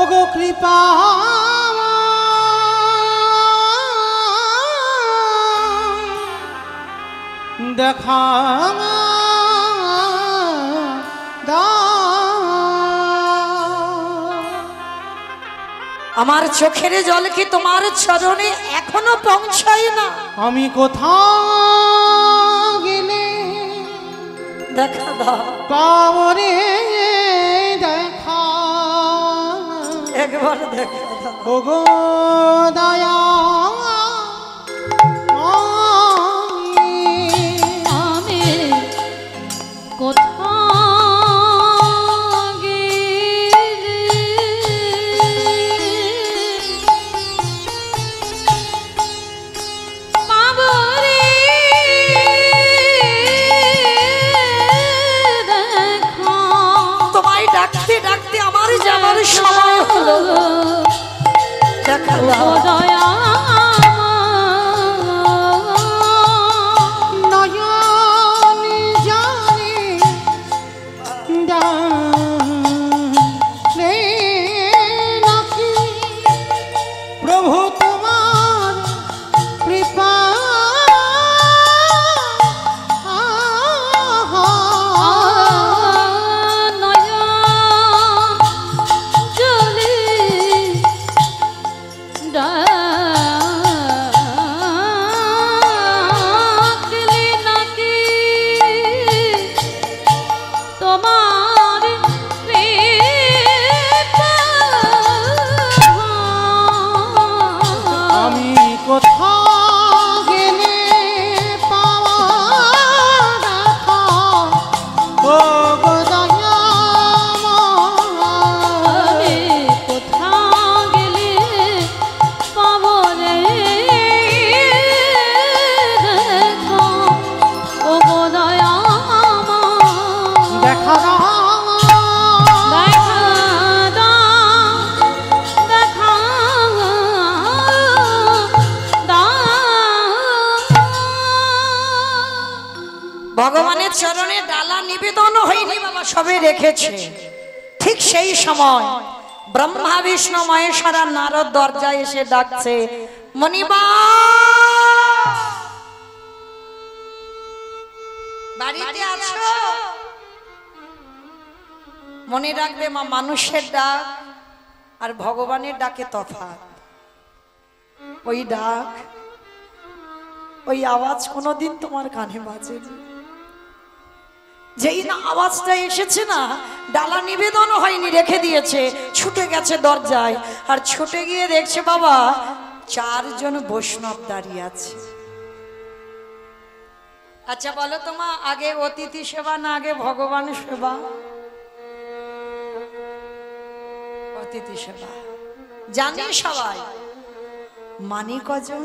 ওগো কৃপা দেখা আমার চোখের জল কি তোমার চরণে এখনো পৌঁছায় না? আমি কোথাও গেলে দেখা দাও, পাবরে দেখা একবার দেখা দাও। ওগো দয়া আমি কোথাও গেলে পাবো রে দেখা। তোমায় ডাকতে ডাকতে আমার যাবার সময় হলো, দেখা দাও। নয়ন জানে জানে নাকি প্রভু তোমার কৃপা আমি কোথাও গেলে পাওয়া দেখা ও গো দয়াময় কোথাও গেলে পাবো রে দেখা। ও গো দয়াময় দেখা দাও দেখা দাও, দেখা দাও। ভগবানের চরণে ডালা নিবেদন হয়নি বাবা, সবে রেখেছে। ঠিক সেই সময় ব্রহ্মা বিষ্ণু মহেশ্বরা নারদ দরজায় এসে ডাকছে, মণিবা বাড়িতে আছো? মনে রাখবে মা, মানুষের ডাক আর ভগবানের ডাকে তফাৎ। ওই ডাক, ওই আওয়াজ কোনোদিন তোমার কানে বাজেনি। যেই না আওয়াজটা এসেছে না, ডালা নিবেদন হয়নি, রেখে দিয়েছে, ছুটে গেছে দরজায়। আর ছুটে গিয়ে দেখছে বাবা 4 জন বৈষ্ণব দাঁড়িয়ে আছে। আচ্ছা বলো তোমা, আগে অতিথি সেবা না আগে ভগবান সেবা? অতিথি সেবা জানি সবাই, মানি কজন?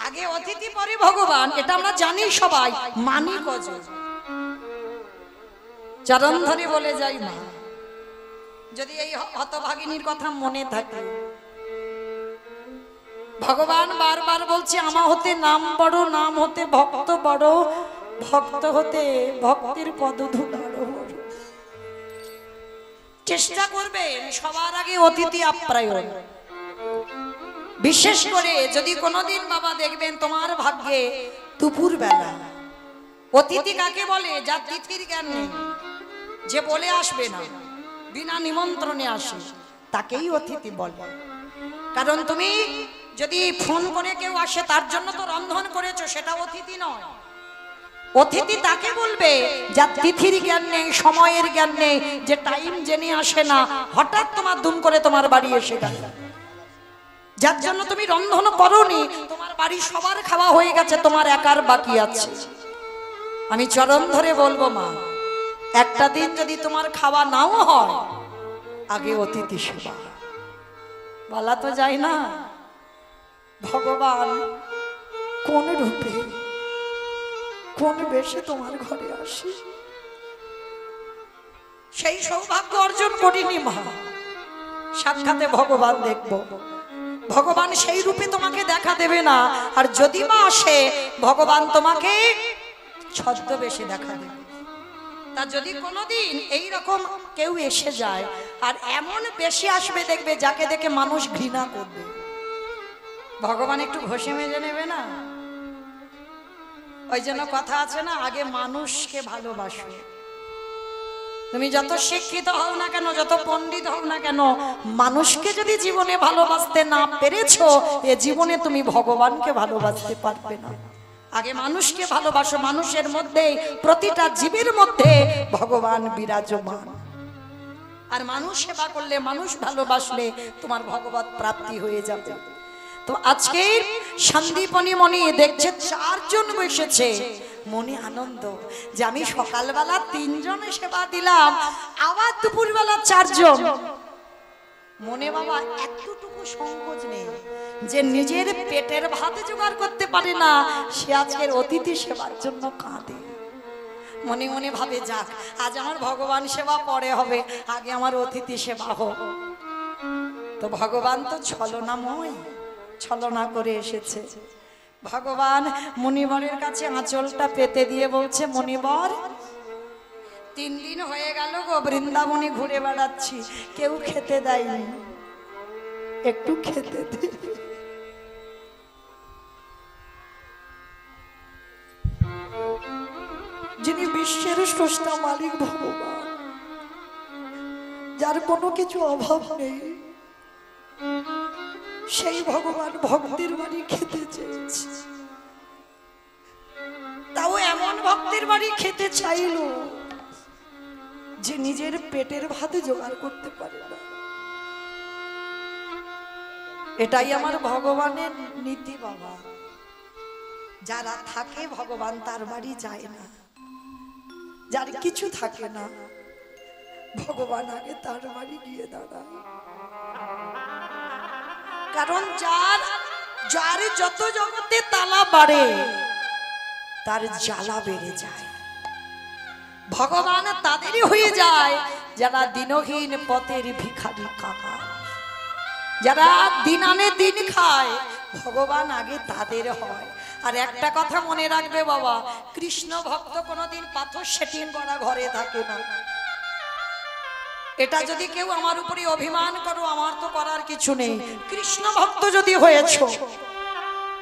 আগে অতিথি পরে ভগবান, এটা আমরা জানি সবাই। মানি কজন? চরণ ধরে বলে যাই না, যদি এই হতভাগিনীর কথা মনে থাকে। ভগবান বারবার বলছে, আমা হতে নাম বড়, নাম হতে ভক্ত বড়, ভক্ত হতে ভক্তির পদধূলা বড়। চেষ্টা করবেন সবার আগে অতিথি আপ্যায়ন। বিশেষ করে যদি কোনোদিন বাবা দেখবেন তোমার ভাগ্যে দুপুর বেলা, অতিথি কাকে বলে? যার তিথির জ্ঞান নেই, যে বলে আসবে না, বিনা নিমন্ত্রণে আসে, তাকেই অতিথি বলে। কারণ তুমি যদি ফোন করে কেউ আসে, তার জন্য তো রন্ধন করেছো, সেটা অতিথি নয়। অতিথি তাকে বলবে যার তিথির জ্ঞান নেই, সময়ের জ্ঞান নেই, যে টাইম জেনে আসে না, হঠাৎ তোমার দুম করে তোমার বাড়ি এসে গেল, যার জন্য তুমি রন্ধন করোনি, তোমার বাড়ি সবার খাওয়া হয়ে গেছে, তোমার একার বাকি আছে। আমি চরণ ধরে বলবো মা, একটা দিন যদি তোমার খাওয়া নাও হয়, আগে অতিথি সেবা। বলা তো যায় না, ভগবান কোন রূপে কোন বেশে তোমার ঘরে আসে, সেই সৌভাগ্য অর্জন করিনি মা। সাক্ষাতে ভগবান দেখব, ভগবান সেই রূপে তোমাকে দেখা দেবে না। আর যদি মা আসে, ভগবান তোমাকে ছদ্মবেশে দেখা দেবে। তা যদি কোনোদিন এইরকম কেউ এসে যায় আর এমন বেশি আসবে, দেখবে যাকে দেখে মানুষ ঘৃণা করবে, ভগবান একটু ঘষে মেজে নেবে না। ওই জন্য কথা আছে না, আগে মানুষকে ভালোবাসো। তুমি যত শিক্ষিত হও না কেন, যত পণ্ডিত হও না কেন, মানুষকে যদি জীবনে ভালোবাসতে না পেরেছো, এ জীবনে তুমি ভগবানকে ভালোবাসতে পারবে না। আগে মানুষকে ভালোবাসো। মানুষের মধ্যে, প্রতিটা জীবের মধ্যে ভগবান বিরাজমান। আর মানুষ সেবা করলে, মানুষ ভালোবাসলে তোমার ভগবত প্রাপ্তি হয়ে যাবে। তো আজকে সন্দীপনী মণি দেখছে 4 জন বসেছে, মনে আনন্দ যে আমি সকালবেলা 3 জনে সেবা দিলাম, আবার দুপুরবেলা 4 জন। মনে বাবা এতটুকু সংকোচ নেই যে নিজের পেটের ভাত জোগাড় করতে পারে না, সে আজকের অতিথি সেবার জন্য কাঁদে। মনে মনে ভাবে, যাক আজ আমার ভগবান সেবা পরে হবে, আগে আমার অতিথি সেবা হোক। তো ভগবান তো ছলনাময়, ছলনা করে এসেছে। ভগবান মুনিবরের কাছে আঁচলটা পেতে দিয়ে বলছে, মুনিবর 3 দিন হয়ে গেল গো, বৃন্দাবনে ঘুরে বেড়াচ্ছি, কেউ খেতে দেয়নি, একটু খেতে দে। যিনি বিশ্বের স্রষ্টা মালিক ভগবান, যার কোনো কিছু অভাব নেই, সেই ভগবান ভক্তের বাড়ি খেতে চেয়েছে। তাও এমন ভক্তের বাড়ি খেতে চাইলো যে নিজের পেটের ভাত জোগাড় করতে পারে না। এটাই আমার ভগবানের নীতি বাবা। যারা থাকে ভগবান তার বাড়ি যায় না, যার কিছু থাকে না ভগবান আগে তার বাড়ি গিয়ে দাঁড়ায়। কারণ যার যত জগতে তালা বাড়ে, তার জ্বালা বেড়ে যায়। ভগবান তাদেরই হয়ে যায় যারা দিনহীন পথের ভিখারি কাকা, যারা দিন আনে দিন খায়, ভগবান আগে তাদের হয়। আর একটা কথা মনে রাখবে বাবা, কৃষ্ণ ভক্ত কোনোদিন পাথর সেটিং করা ঘরে থাকে না। এটা যদি কেউ আমার উপরে অভিমান করো, আমার তো করার কিছু নেই। কৃষ্ণ ভক্ত যদি হয়েছো,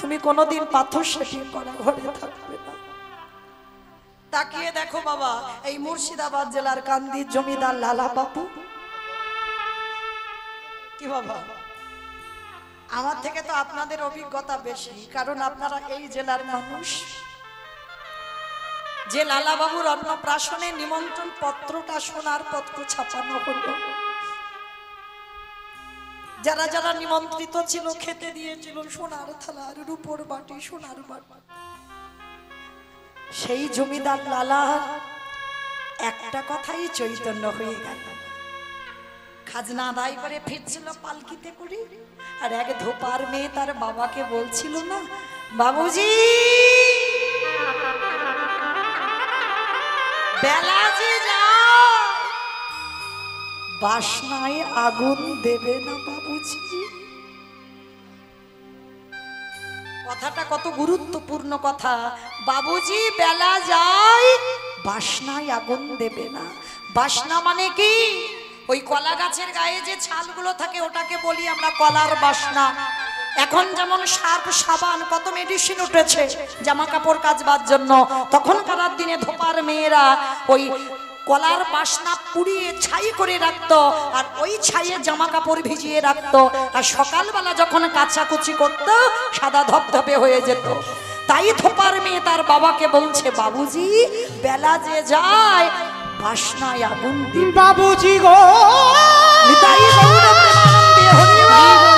তুমি কোনোদিন পাথর সেটিং করা ঘরে থাকবে না। তাকিয়ে দেখো বাবা, এই মুর্শিদাবাদ জেলার কান্দির জমিদার লালা বাবু, কি বাবা, আমার থেকে তো আপনাদের অভিজ্ঞতা বেশি, কারণ আপনারা এই জেলার মানুষ। যে লালা বাবুর অন্নপ্রাশনে নিমন্ত্রণ পত্রটা সোনার পত্র ছাপানো হলো, যারা যারা নিমন্ত্রিত ছিল খেতে দিয়েছিল সোনার থালার, রূপোর বাটি, সোনার বাটি। সেই জমিদার লালা একটা কথাই চৈতন্য হয়ে গেল। খাজনা আদায় করে ফিরছিল পালকিতে করে, আর এক ধোপার মেয়ে তার বাবাকে বলছিল না, বাবুজি বেলা যে যায়, বাসনায় আগুন দেবে না বাবুজি। কথাটা কত গুরুত্বপূর্ণ কথা। বাবুজি বেলা যায়, বাসনায় আগুন দেবে না। বাসনা মানে কি? ওই কলা গাছের গায়ে যে ছালগুলো থাকে, ওটাকে বলি আমরা কলার বাসনা। এখন যেমন সার্ফ, সাবান, কত মেডিসিন উঠেছে জামা কাপড় কাচবার জন্য, তখনকার দিনে ধোপার মেয়েরা ওই কলার বাসনা পুড়িয়ে ছাই করে রাখতো, আর ওই ছাইয়ে জামা কাপড় ভিজিয়ে রাখতো, আর সকালবেলা যখন কাচাকুচি করতো সাদা ধপধপে হয়ে যেত। তাই ধোপার মেয়ে তার বাবাকে বলছে, বাবুজি বেলা যে যায়, বাসনায় আগুন দিবে। বাবুজি গো, নিতাই গৌর প্রেমানন্দে হরি বল।